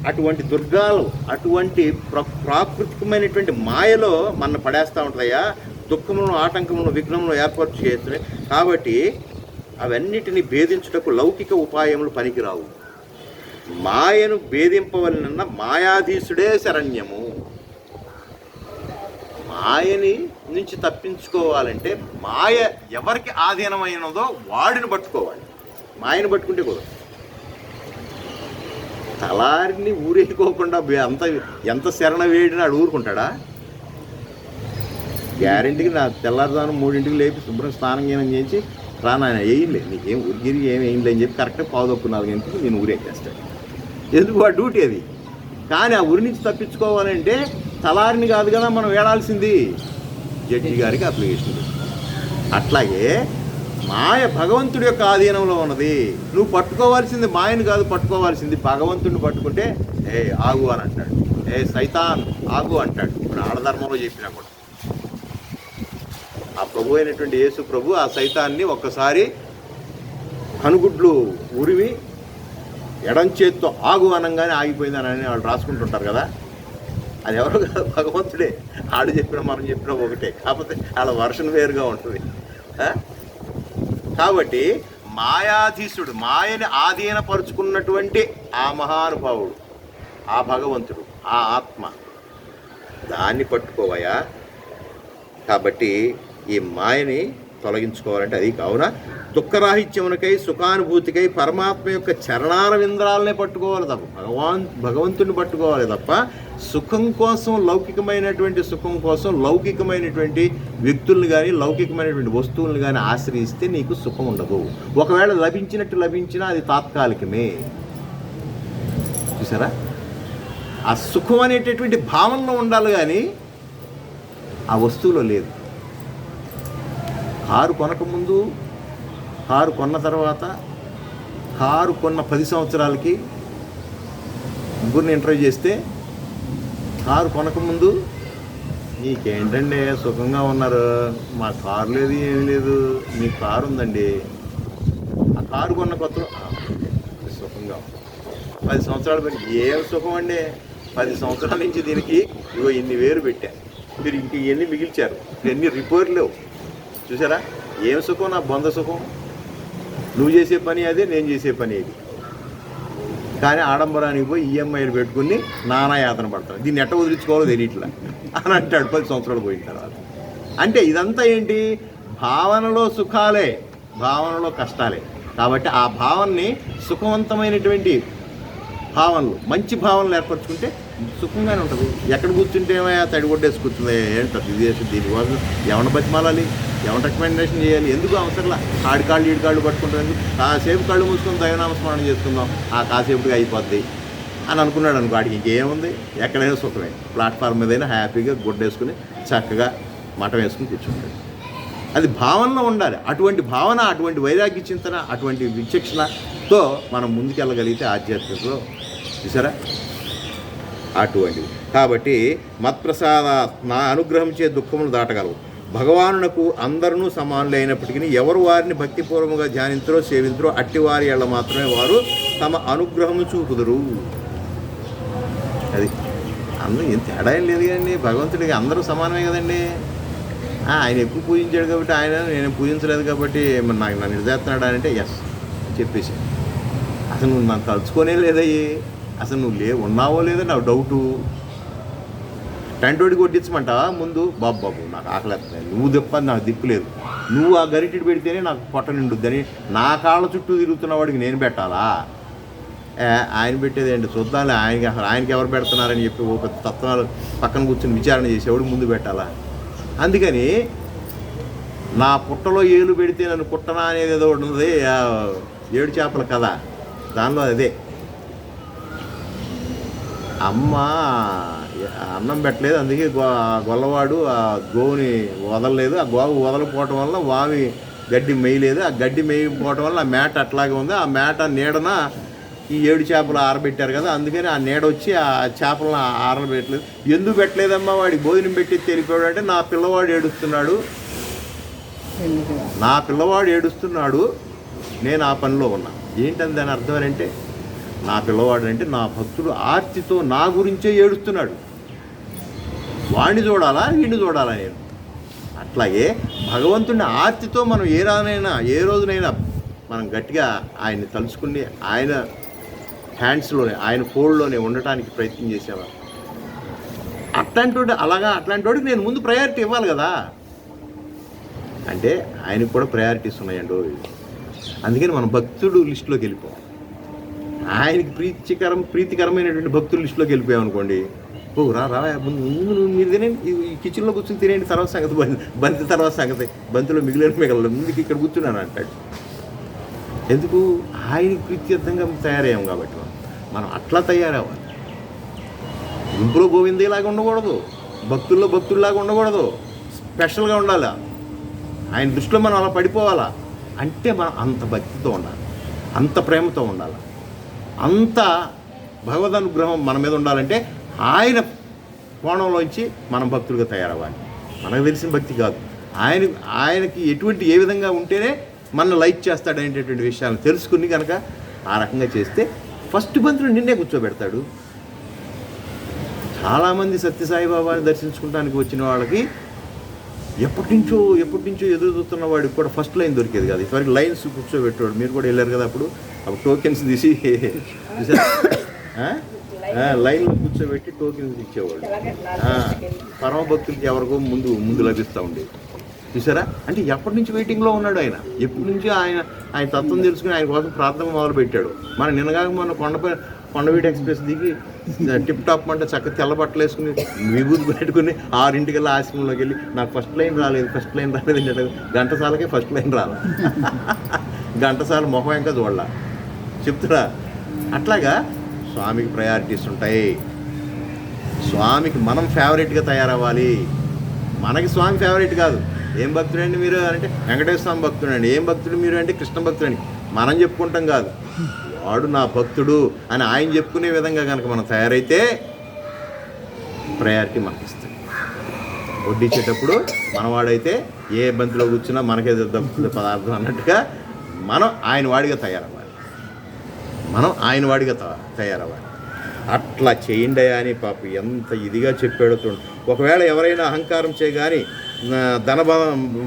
అటువంటి దుర్గాలు, అటువంటి ప్రాకృతికమైనటువంటి మాయలో మన పడేస్తూ ఉంటాయా. దుఃఖములను, ఆటంకములను, విఘ్నములను ఏర్పాటు చేస్తున్నాయి. కాబట్టి అవన్నిటిని భేదించుటకు లౌకిక ఉపాయములు పనికిరావు. మాయను భేదింపవలనన్న మాయాధీశుడే శరణ్యము. మాయని నుంచి తప్పించుకోవాలంటే మాయ ఎవరికి ఆధీనమైనదో వాడిని పట్టుకోవాలి. మాయను పట్టుకుంటే కుదరదు. తలారిని ఊరేసుకోకుండా ఎంత శరణ వేడిని ఆడు ఊరుకుంటాడా? గ్యారెంటీకి నా తెల్లారుదాను 3ంటికి లేపి శుభ్రం స్నానం చేయమని చేసి రానాయన వేయంలే, నీకేం ఉరిగిరి ఏం వేయంలే అని చెప్పి కరెక్ట్గా 4:30 నేను ఊరేకేస్తాను. ఎందుకు ఆ డ్యూటీ అది. కానీ ఆ ఊరి నుంచి తప్పించుకోవాలంటే తలారిని కాదు కదా మనం వేడాల్సింది, జడ్జి గారికి అప్లికేషన్. అట్లాగే మాయ భగవంతుడి యొక్క ఆధీనంలో ఉన్నది. నువ్వు పట్టుకోవాల్సింది మాయను కాదు, పట్టుకోవాల్సింది భగవంతుడిని. పట్టుకుంటే ఆగు అని అంటాడు, సైతాన్ ఆగు అంటాడు. ఇప్పుడు ఆడధర్మంలో చెప్పినా కూడా ఆ ప్రభు అయినటువంటి యేసు ప్రభు ఆ సైతాన్ని ఒక్కసారి కనుగుడ్లు ఉరివి ఎడం చేత్తో ఆగు అనగానే ఆగిపోయిందని వాళ్ళు రాసుకుంటుంటారు కదా. అది ఎవరో కాదు, భగవంతుడే. ఆడు చెప్పినా మనం చెప్పినా ఒకటే, కాకపోతే వాళ్ళ వర్షన్ వేరుగా ఉంటుంది. కాబట్టి మాయాధీశుడు, మాయని ఆధీనపరుచుకున్నటువంటి ఆ మహానుభావుడు, ఆ భగవంతుడు, ఆ ఆత్మ, దాన్ని పట్టుకోవయా. కాబట్టి ఈ మాయని తొలగించుకోవాలంటే అది కావున దుఃఖరాహిత్యమునకై, సుఖానుభూతికై పరమాత్మ యొక్క చరణాల వింద్రాలనే పట్టుకోవాలి తప్ప, భగవంతుడిని పట్టుకోవాలి తప్ప సుఖం కోసం, లౌకికమైనటువంటి సుఖం కోసం లౌకికమైనటువంటి వ్యక్తుల్ని కానీ, లౌకికమైనటువంటి వస్తువులను కానీ ఆశ్రయిస్తే నీకు సుఖం ఉండదు. ఒకవేళ లభించినా అది తాత్కాలికమే. చూసారా, ఆ సుఖం అనేటటువంటి భావనలో ఉండాలి కానీ ఆ వస్తువులో లేదు. కారు కొనకముందు, కారు కొన్న తర్వాత, కారు కొన్న 10 సంవత్సరాలకి ముగ్గురిని ఇంటర్వ్యూ చేస్తే, కారు కొనకముందు నీకేంటండి సుఖంగా ఉన్నారు, మా కారు లేదు ఏమీ లేదు, మీ కారు ఉందండి. ఆ కారు కొన్న కొత్తలో సుఖంగా 10 సంవత్సరాలు పెట్టి ఏం సుఖం అండి, 10 సంవత్సరాల నుంచి దీనికి ఇగో ఇన్ని వేలు పెట్టా, మీరు ఇంక ఇవన్నీ మిగిల్చారు, ఎన్ని రిపోర్ట్లు లేవు. చూసారా, ఏం సుఖం, నా బొంద సుఖం. నువ్వు చేసే పని అదే, నేను చేసే పని అది. కానీ ఆడంబరానికి పోయి ఈఎంఐలు పెట్టుకుని నానా యాతన పడతాను, దీన్ని ఎట్ట వదిలించుకోవాలో తెలియట్లా అని అంటాడు 10 సంవత్సరాలు పోయిన తర్వాత. అంటే ఇదంతా ఏంటి, భావనలో సుఖాలే, భావనలో కష్టాలే. కాబట్టి ఆ భావనని సుఖవంతమైనటువంటి భావనలు, మంచి భావనలు ఏర్పరచుకుంటే సుఖంగానే ఉంటుంది. ఎక్కడ కూర్చుంటే ఏమైనా తడిగొడ్డేసి కూర్చుంది ఏంటది విదేశం. దీనికోసం ఎవరిని బతిమాలాలి, ఎవరిని రికమెండేషన్ చేయాలి, ఎందుకు అవసరంలా ఆడికాళ్ళు ఈడికాళ్ళు పట్టుకుంటారు. కాసేపు కళ్ళు మూసుకొని దైవనామస్మరణ చేసుకుందాం, ఆ కాసేపుగా అయిపోద్ది అని అనుకున్నాడు అనుకో, ఆడికి ఇంకేముంది, ఎక్కడైనా సుఖమే. ప్లాట్ఫామ్ మీదైనా హ్యాపీగా గుడ్డేసుకుని చక్కగా మఠం వేసుకుని కూర్చుంటాడు. అది భావనలో ఉండాలి. అటువంటి భావన, అటువంటి వైరాగ్య చింతన, అటువంటి విచక్షణతో మనం ముందుకెళ్ళగలిగితే ఆధ్యాత్మికలో, చూసారా, అటువంటివి. కాబట్టి మత్ప్రసాద, నా అనుగ్రహం చే దుఃఖములు దాటగలవు. భగవానునకు అందరూ సమానులు అయినప్పటికీ ఎవరు వారిని భక్తిపూర్వకంగా ధ్యానించరో సేవించరో అట్టి వారి ఏళ్ళ మాత్రమే వారు తమ అనుగ్రహము చూపుదురు. అది అందరూ ఏం తేడా ఏం లేదు కదండి. భగవంతుడికి అందరూ సమానమే కదండి. ఆయన ఎక్కువ పూజించాడు కాబట్టి ఆయన, నేను పూజించలేదు కాబట్టి నాకు నన్ను నిజేస్తున్నాడు అంటే ఎస్ చెప్పేసి, అసలు నువ్వు నన్ను తలుచుకోనే లేదయ్యి, అసలు నువ్వు ఉన్నావో లేదో నాకు డౌటు. టెంటోడికి కొట్టించమంటా ముందు, బాబు నాకు ఆకలేస్తున్నాయి, నువ్వు తప్ప నాకు దిక్కు లేదు, నువ్వు ఆ గరిటెడు పెడితేనే నాకు పొట్ట నిండుద్దని నా కాళ్ళ చుట్టూ తిరుగుతున్న వాడికి నేను పెట్టాలా? ఆయన పెట్టేది ఏంటి చూద్దాం, ఆయనకి ఎవరు పెడుతున్నారని చెప్పి ఒక తత్వాలు పక్కన కూర్చొని విచారణ చేసేవాడు ముందు పెట్టాలా? అందుకని నా పుట్టలో ఏలు పెడితే నన్ను పుట్టనా అనేది ఏదో ఉన్నది, ఏడు చేపల కథ, దానిలో అదే. అమ్మ అన్నం పెట్టలేదు, అందుకే గొల్లవాడు ఆ గోవుని వదలలేదు. ఆ గోవు వదలకపోవటం వల్ల వామి గడ్డి మేయలేదు. ఆ గడ్డి మేయకపోవటం వల్ల ఆ మేట అట్లాగే ఉంది. ఆ మేట నీడన ఈ ఏడు చేపలు ఆరబెట్టారు కదా, అందుకని ఆ నీడ వచ్చి ఆ చేపలను ఆరబెట్టలేదు. ఎందుకు పెట్టలేదమ్మా, వాడికి భోజనం పెట్టి తెలిపాడు అంటే నా పిల్లవాడు ఏడుస్తున్నాడు, నేను ఆ పనిలో ఉన్నా. ఏంటని దాని అర్థం అంటే, నా పిల్లవాడు అంటే నా భక్తుడు ఆర్తితో నా గురించే ఏడుస్తున్నాడు, వాడిని చూడాలా వీడిని చూడాలా నేను. అట్లాగే భగవంతుడిని ఆర్తితో మనం ఏ రోజునైనా మనం గట్టిగా ఆయన్ని తలుచుకుని ఆయన హ్యాండ్స్లోనే, ఆయన ఫోల్డ్లోనే ఉండటానికి ప్రయత్నం చేసేవారు. అట్లాంటి వాడికి నేను ముందు ప్రయారిటీ ఇవ్వాలి కదా. అంటే ఆయనకు కూడా ప్రయారిటీస్ ఉన్నాయండి. అందుకని మనం భక్తుడు లిస్టులోకి వెళ్ళిపోవాలి. ఆయనకి ప్రీతికరమైనటువంటి భక్తుల లిస్టులోకి వెళ్ళిపోయామనుకోండి, రా ముందు మీరు తినండి, ఈ కిచెన్లో కూర్చొని తినేయండి, తర్వాత సంగతి బంతి తర్వాత సంగతి, బంతిలో మిగలదు ముందుకి ఇక్కడ కూర్చున్నాను అంటాడు. ఎందుకు? ఆయనకి ప్రీత్యర్థంగా తయారయ్యాం కాబట్టి మనం అట్లా తయారవ్వాలి. గుంపులో గోవిందేలాగా ఉండకూడదు, భక్తుల్లో భక్తుల్లాగా ఉండకూడదు, స్పెషల్గా ఉండాలా. ఆయన దృష్టిలో మనం అలా పడిపోవాలా అంటే మనం అంత భక్తితో ఉండాలి, అంత ప్రేమతో ఉండాలి, అంత భగవదనుగ్రహం మన మీద ఉండాలంటే ఆయన కోణంలోంచి మనం భక్తులుగా తయారవ్వాలి. మనకు తెలిసిన భక్తి కాదు, ఆయనకి ఏ విధంగా ఉంటేనే మన లైక్ చేస్తాడనేటటువంటి విషయాలను తెలుసుకుని కనుక ఆ రకంగా చేస్తే ఫస్ట్ బంతులు నిన్నే కూర్చోబెడతాడు. చాలామంది సత్యసాయిబాబాని దర్శించుకోవడానికి వచ్చిన వాళ్ళకి ఎప్పటి నుంచో ఎదురు చూస్తున్న వాడికి కూడా ఫస్ట్ లైన్ దొరికేది కాదు. ఇప్పటివరకు లైన్స్ కూర్చోబెట్టేవాడు. మీరు కూడా వెళ్ళారు కదా, అప్పుడు టోకెన్స్ తీసి లైన్లో కూర్చోబెట్టి టోకెన్స్ ఇచ్చేవాడు. పరమ భక్తులకి ఎవరికో ముందు లభిస్తూ ఉండేది. చూసారా? అంటే ఎప్పటి నుంచి వెయిటింగ్లో ఉన్నాడు ఆయన, ఎప్పటి నుంచి ఆయన తత్వం తెలుసుకుని ఆయన కోసం ప్రార్థన మొదలు పెట్టాడు. మన నిన్నగాక మన కొండవీటి ఎక్స్ప్రెస్ దిగి టిప్ టాప్ అంటే చక్కగా తెల్ల బట్టలు వేసుకుని విభూతి పెట్టుకుని 6 ఆశ్రమంలోకి వెళ్ళి నాకు ఫస్ట్ లైన్ రాలేదు అంటే గంటసాలకే ఫస్ట్ లైన్ రాలా, గంటసాల మొహం ఇంకా చూడాల చెప్తురా. అట్లాగా స్వామికి ప్రయారిటీస్ ఉంటాయి. స్వామికి మనం ఫేవరెట్గా తయారవ్వాలి. మనకి స్వామి ఫేవరెట్ కాదు. ఏం భక్తుడండి మీరు అంటే వెంకటేశ్వర స్వామి భక్తుడండి. ఏం భక్తుడు మీరు అంటే కృష్ణ భక్తుడని మనం చెప్పుకుంటాం కాదు, వాడు నా భక్తుడు అని ఆయన చెప్పుకునే విధంగా కనుక మనం తయారైతే ప్రయారిటీ మనకి ఇస్తుంది. వడ్డించేటప్పుడు మనవాడైతే ఏ బంతిలో కూర్చున్నా మనకే దక్కుతుంది పదార్థం అన్నట్టుగా మనం ఆయన వాడిగా తయారవ్వాలి. అట్లా చేయండి అని పాప ఎంత ఇదిగా చెప్పాడో చూడండి. ఒకవేళ ఎవరైనా అహంకారం చే కానీ ధన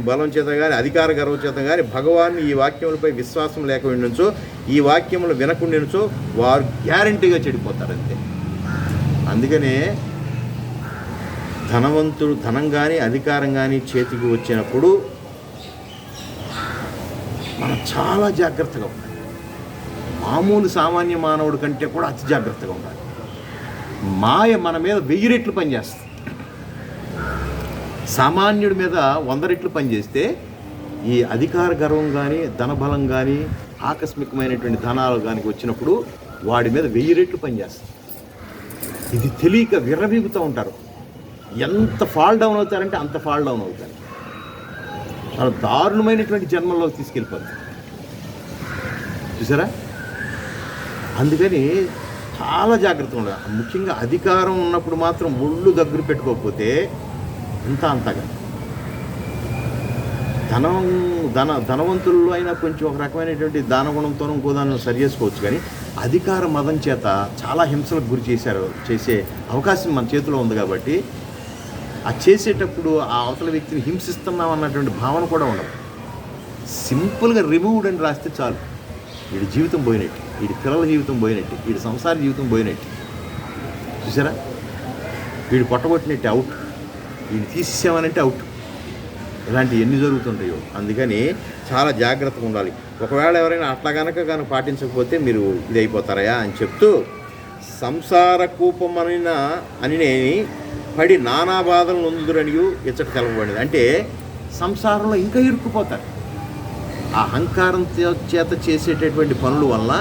బలం చేత కానీ అధికార గర్వం చేత కానీ భగవాన్ని ఈ వాక్యములపై విశ్వాసం లేక ఉండొచ్చో, ఈ వాక్యములు వినకుండానొచ్చో వారు గ్యారంటీగా చెడిపోతారు అంతే. అందుకనే ధనవంతుడు ధనం కానీ అధికారం కానీ చేతికి వచ్చినప్పుడు మనం చాలా జాగ్రత్తగా ఉండాలి. మామూలు సామాన్య మానవుడి కంటే కూడా అతి జాగ్రత్తగా ఉండాలి. మాయ మన మీద 1000 రెట్లు పనిచేస్తుంది. సామాన్యుడి మీద 100 రెట్లు పనిచేస్తే ఈ అధికార గర్వం కానీ ధనబలం కానీ ఆకస్మికమైనటువంటి ధనాలు కానీ వచ్చినప్పుడు వాడి మీద 1000 రెట్లు పనిచేస్తుంది. ఇది తెలియక విర్రవీగుతూ ఉంటారు. ఎంత ఫాల్ డౌన్ అవుతారంటే అంత ఫాల్ డౌన్ అవుతారు. చాలా దారుణమైనటువంటి జన్మల్లోకి తీసుకెళ్ళిపోతారు. చూసారా? అందుకని చాలా జాగ్రత్తగా ఉండాలి. ముఖ్యంగా అధికారం ఉన్నప్పుడు మాత్రం ఒళ్ళు దగ్గర పెట్టుకోకపోతే అంతగా ధనం ధనవంతుల్లో అయినా కొంచెం ఒక రకమైనటువంటి దానగుణంతోనూ ఇంకో దాన్ని సరి చేసుకోవచ్చు, కానీ అధికార మదం చేత చాలా హింసలకు గురి చేసే అవకాశం మన చేతిలో ఉంది. కాబట్టి ఆ చేసేటప్పుడు ఆ అవతల వ్యక్తిని హింసిస్తున్నాం అన్నటువంటి భావన కూడా ఉండదు. సింపుల్గా రిమూవ్డ్ అని రాస్తే చాలు, వీడి జీవితం పోయినట్టు, వీడి పిల్లల జీవితం పోయినట్టు, వీడి సంసార జీవితం పోయినట్టు. చూసారా, వీడు కొట్టగొట్టినట్టు అవుట్, వీడు తీసేసామనంటే అవుట్. ఇలాంటివి ఎన్ని జరుగుతుంటాయో. అందుకని చాలా జాగ్రత్తగా ఉండాలి. ఒకవేళ ఎవరైనా అట్లా కనుక పాటించకపోతే మీరు ఇది అయిపోతారయా అని చెప్తూ, సంసార కూపమైన అని పడి నానా బాధలు నొందురనియు ఇచ్చట తెలవబడింది. అంటే సంసారంలో ఇంకా ఇరుక్కుపోతారు. ఆ అహంకారం చేత చేసేటటువంటి పనుల వల్ల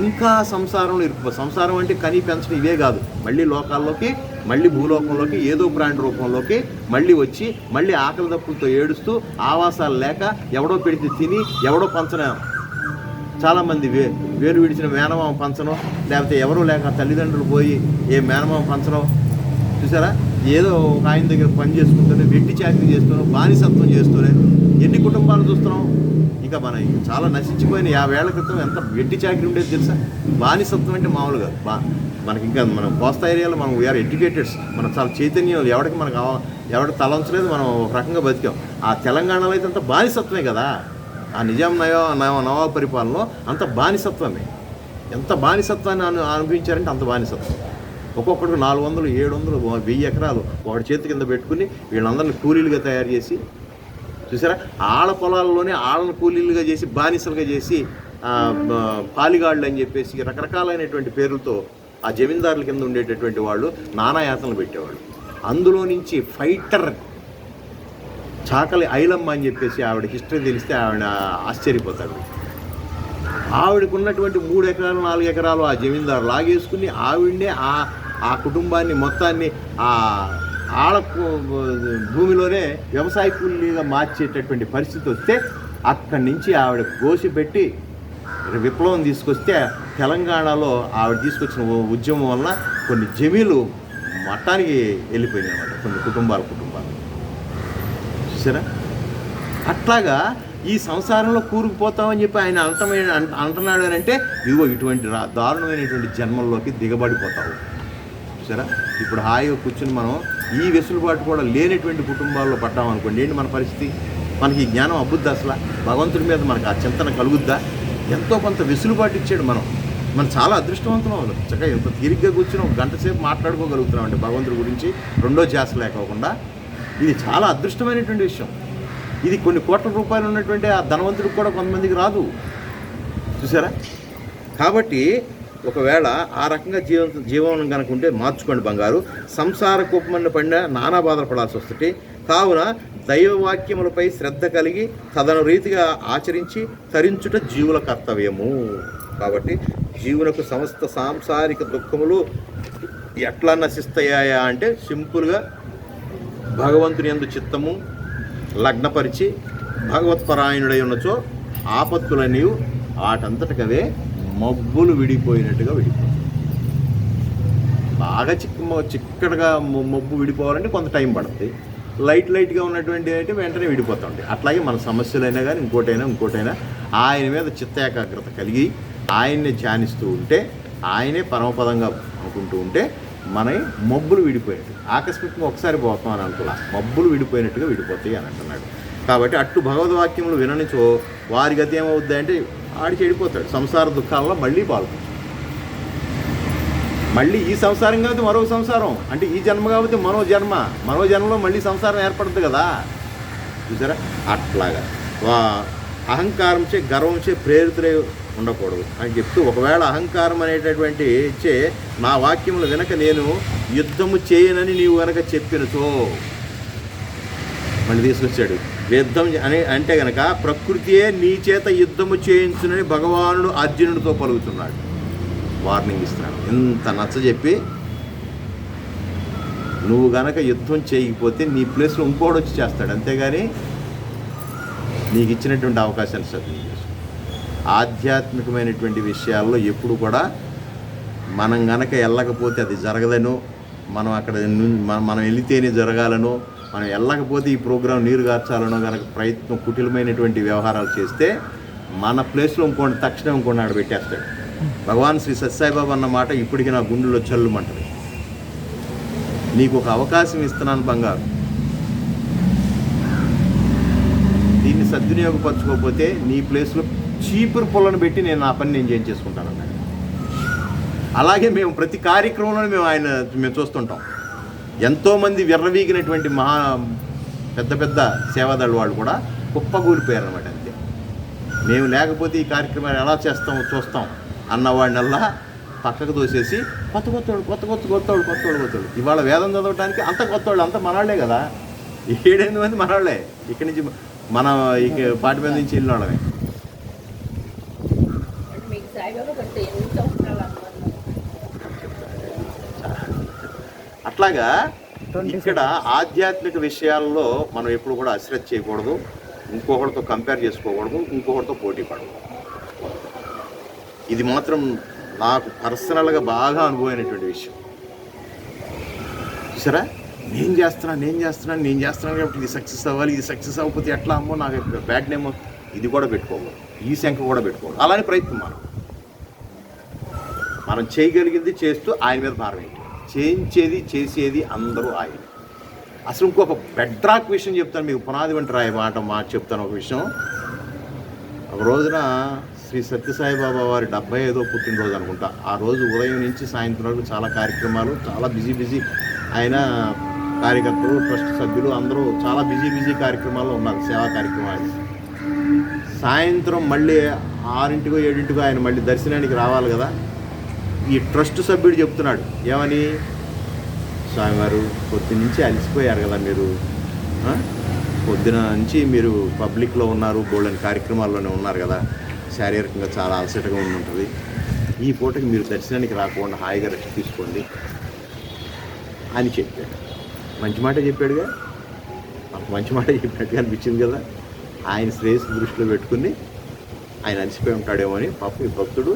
ఇంకా సంసారంలో ఇరుక్కుపోతారు. సంసారం అంటే కనీ పెంచడం ఇవే కాదు, మళ్ళీ లోకాల్లోకి, మళ్ళీ భూలోకంలోకి, ఏదో ప్రాణి రూపంలోకి మళ్ళీ వచ్చి మళ్ళీ ఆకలి దప్పులతో ఏడుస్తూ ఆవాసాలు లేక ఎవడో పెడితే తిని ఎవడో పంచన, చాలామంది వేరు విడిచిన మేనమామ పంచడం, లేకపోతే ఎవరో లేక తల్లిదండ్రులు పోయి ఏ మేనమామ పంచడం. చూసారా, ఏదో ఒక ఆయన దగ్గర పని చేసుకుంటూనే, వెట్టి చాకరీ చేస్తూనే, బానిసత్వం చేస్తూనే ఎన్ని కుటుంబాలు చూస్తున్నాం. ఇంకా మన చాలా నశించిపోయిన 50 ఏళ్ల క్రితం ఎంత వెట్టి చాకరీ ఉండేది తెలుసా. బానిసత్వం అంటే మామూలుగా మనకి ఇంకా మనం కోస్తా ఏరియాలో మనం వీఆర్ ఎడ్యుకేటెడ్స్, మనం చాలా చైతన్యం, ఎవరికి తలంచలేదు, మనం ఒక రకంగా బతికాం. ఆ తెలంగాణలో అయితే అంత బానిసత్వమే కదా. ఆ నిజాం నవాబు పరిపాలనలో అంత బానిసత్వమే. ఎంత బానిసత్వాన్ని అనుభవించారంటే అంత బానిసత్వం. ఒక్కొక్కడికి 400, 700, 1000 ఎకరాలు ఒకటి చేతి కింద పెట్టుకుని వీళ్ళందరినీ కూలీలుగా తయారు చేసి, చూసారా, ఆళ్ళ పొలాల్లోనే ఆళ్ళను కూలీలుగా చేసి, బానిసలుగా చేసి, పాలిగాళ్ళు అని చెప్పేసి రకరకాలైనటువంటి పేర్లతో ఆ జమీందారుల కింద ఉండేటటువంటి వాళ్ళు నానాయాతనలు పెట్టేవాళ్ళు. అందులో నుంచి ఫైటర్ చాకలి ఐలమ్మ అని చెప్పేసి ఆవిడ హిస్టరీ తెలిస్తే ఆవిడ ఆశ్చర్యపోతాడు. ఆవిడకు ఉన్నటువంటి 3 ఎకరాలు 4 ఎకరాలు ఆ జమీందారు లాగేసుకుని ఆవిడనే ఆ కుటుంబాన్ని మొత్తాన్ని ఆళ్ళ భూమిలోనే వ్యవసాయ కూలీగా మార్చేటటువంటి పరిస్థితి వస్తే అక్కడి నుంచి ఆవిడ గోసి పెట్టి విప్లవం తీసుకొస్తే తెలంగాణలో ఆవిడ తీసుకొచ్చిన ఉద్యమం వలన కొన్ని జమీలు మట్టానికి వెళ్ళిపోయినాయి అన్నమాట, కొన్ని కుటుంబాలు. చూసారా, అట్లాగా ఈ సంసారంలో కూరుకుపోతామని చెప్పి ఆయన అంటున్నాడు అని అంటే, ఇదిగో ఇటువంటి దారుణమైనటువంటి జన్మల్లోకి దిగబడిపోతావు. చూసారా, ఇప్పుడు హాయిగా కూర్చుని మనం ఈ వెసులుబాటు కూడా లేనటువంటి కుటుంబాల్లో పడ్డామనుకోండి, ఏంటి మన పరిస్థితి? మనకి ఈ జ్ఞానం అబ్బుద్దా? అసలు భగవంతుడి మీద మనకు ఆ చింతన కలుగుద్దా? ఎంతో కొంత వెసులుబాటు ఇచ్చాడు. మనం చాలా అదృష్టవంతం అవ్వాలి. చక్కగా ఎంత తీరిగ్గా కూర్చుని 1 గంట సేపు మాట్లాడుకోగలుగుతున్నాం అంటే భగవంతుడి గురించి రెండో ధ్యాస లేకోకుండా. ఇది చాలా అదృష్టమైనటువంటి విషయం. ఇది కొన్ని కోట్ల రూపాయలు ఉన్నటువంటి ఆ ధనవంతుడికి కూడా కొంతమందికి రాదు. చూసారా, కాబట్టి ఒకవేళ ఆ రకంగా జీవనం కనుక ఉంటే మార్చుకోండి బంగారు. సంసార కోపమన్న పడిన నానా బాధలు పడాల్సి వస్తుంది. కావున దైవవాక్యములపై శ్రద్ధ కలిగి తదను రీతిగా ఆచరించి తరించుట జీవుల కర్తవ్యము. కాబట్టి జీవులకు సమస్త సాంసారిక దుఃఖములు ఎట్లా నశిస్తాయా అంటే సింపుల్గా భగవంతుని యందు చిత్తము లగ్నపరిచి భగవత్పరాయణుడై ఉన్నచో ఆపత్తులన్నీ వాటంతటికవే మబ్బులు విడిపోయినట్టుగా విడిపోతాయి. బాగా చిక్కడగా మబ్బు విడిపోవాలంటే కొంత టైం పడుతుంది. లైట్గా ఉన్నటువంటి అయితే వెంటనే విడిపోతూ ఉంటాయి. అట్లాగే మన సమస్యలైనా కానీ ఇంకోటైనా ఆయన మీద చిత్త ఏకాగ్రత కలిగి ఆయన్నే ధ్యానిస్తూ ఉంటే, ఆయనే పరమపదంగా అనుకుంటూ ఉంటే మన మబ్బులు విడిపోయినట్టు, ఆకస్మికంగా ఒకసారి పోతాం అని అనుకోలే, మబ్బులు విడిపోయినట్టుగా విడిపోతాయి అని అంటున్నాడు. కాబట్టి అట్టు భగవద్వాక్యములు విననిచో వారి గతి ఏమవుద్ది అంటే ఆడికి వెళ్ళిపోతాడు, సంసార దుఃఖాలలో మళ్ళీ పాల్గొంటాడు. మళ్ళీ ఈ సంసారం కాబట్టి మరో సంసారం, అంటే ఈ జన్మ కాబట్టి మరో జన్మలో మళ్ళీ సంసారం ఏర్పడుతుంది కదా. చూసారా, అట్లాగా అహంకారంచే గర్వంచే ప్రేరితులై ఉండకూడదు అని చెప్తూ, ఒకవేళ అహంకారం అనేటటువంటి ఇచ్చే నా వాక్యములు వెనక నేను యుద్ధము చేయనని నీవు కనుక చెప్పినచో, మళ్ళీ తీసుకొచ్చాడు యుద్ధం అని అంటే కనుక ప్రకృతియే నీ చేత యుద్ధము చేయించునని భగవానుడు అర్జునుడితో పలుకుతున్నాడు, వార్నింగ్ ఇస్తున్నాడు. ఇంత నచ్చజెప్పి నువ్వు గనక యుద్ధం చేయకపోతే నీ ప్లేస్లో ఇంకోటి వచ్చి చేస్తాడు, అంతేగాని నీకు ఇచ్చినటువంటి అవకాశాలు సద్వినియోగం చేసుకో. ఆధ్యాత్మికమైనటువంటి విషయాల్లో ఎప్పుడు కూడా మనం గనక వెళ్ళకపోతే అది జరగదనో, మనం అక్కడ మనం వెళితేనే జరగాలనో మనం వెళ్ళకపోతే ఈ ప్రోగ్రాం నీరు గార్చాలనో కనుక ప్రయత్నం కుటిలమైనటువంటి వ్యవహారాలు చేస్తే మన ప్లేస్లో ఇంకోటి తక్షణం ఇంకోటి ఆడ పెట్టేస్తాడు. భగవాన్ శ్రీ సత్యసాయిబాబా అన్న మాట ఇప్పటికీ నా గుండెల్లో చల్లుమంటది. నీకు ఒక అవకాశం ఇస్తున్నాను బంగారు, దీన్ని సద్వినియోగపరచుకోకపోతే నీ ప్లేస్లో చీపురు పొలను పెట్టి నేను నా పని నేను చేయించేసుకుంటాను అన్నాడు. అలాగే మేము ప్రతి కార్యక్రమంలో మేము చూస్తుంటాం. ఎంతోమంది విర్రవీగినటువంటి పెద్ద పెద్ద సేవాదళ వాళ్ళు కూడా కుప్పగూలిపోయారు అనమాట. అంతే, మేము లేకపోతే ఈ కార్యక్రమాలు ఎలా చూస్తాం అన్నవాడినల్లా పక్కకు దోసేసి కొత్తోడు. ఇవాళ వేదం చదవడానికి అంత కొత్తవాళ్ళు అంత మనవాళ్లే కదా, 7-8 మంది మనవాళ్లే. ఇక్కడి నుంచి మన పాటి మీద నుంచి వెళ్ళిన వాళ్ళమే. అట్లాగా ఇక్కడ ఆధ్యాత్మిక విషయాల్లో మనం ఎప్పుడు కూడా అశ్రద్ధ చేయకూడదు, ఇంకొకరితో కంపేర్ చేసుకోకూడదు, ఇంకొకరితో పోటీ పడకూడదు. ఇది మాత్రం నాకు పర్సనల్గా బాగా అనుభవమైనటువంటి విషయం. చూసారా, నేను చేస్తున్నాను కాబట్టి ఇది సక్సెస్ అవ్వాలి, ఇది సక్సెస్ అవ్వకపోతే ఎట్లా అమ్మో నాకు బ్యాడ్ నేమ్, ఇది కూడా పెట్టుకోకూడదు, ఈ శంక కూడా పెట్టుకోకూడదు. అలానే ప్రయత్నం మనం చేయగలిగింది చేస్తూ ఆయన మీద భారం ఏంటి, చేసేది అందరూ ఆయన. అసలు ఇంకొక బెడ్రాక్ విషయం చెప్తాను మీకు, పునాది వంటి రాయి మాట చెప్తాను. ఒక విషయం, ఒక రోజున శ్రీ సత్యసాయిబాబా వారి 75వ పుట్టినరోజు అనుకుంటా. ఆ రోజు ఉదయం నుంచి సాయంత్రం వరకు చాలా కార్యక్రమాలు, చాలా బిజీ ఆయన కార్యకర్తలు, ట్రస్ట్ సభ్యులు అందరూ చాలా బిజీ కార్యక్రమాల్లో ఉన్నారు, సేవా కార్యక్రమాలు. సాయంత్రం మళ్ళీ 6-7 ఆయన మళ్ళీ దర్శనానికి రావాలి కదా. ఈ ట్రస్ట్ సభ్యుడు చెప్తున్నాడు, ఏమని, స్వామివారు పొద్దున్న నుంచి అలసిపోయారు కదా మీరు, పొద్దున నుంచి మీరు పబ్లిక్లో ఉన్నారు, బోల్డెన్ కార్యక్రమాల్లోనే ఉన్నారు కదా, శారీరకంగా చాలా అలసటగా ఉంటుంది. ఈ పూటకి మీరు దర్శనానికి రాకుండా హాయిగా రెస్ట్ తీసుకోండి అని చెప్పాడు. మంచి మాట చెప్పాడుగా, మాకు మంచి మాట చెప్పినట్టుగా అనిపించింది కదా. ఆయన శ్రేయస్సు దృష్టిలో పెట్టుకుని ఆయన అలసిపోయి ఉంటాడేమో అని పాపం ఈ భక్తుడు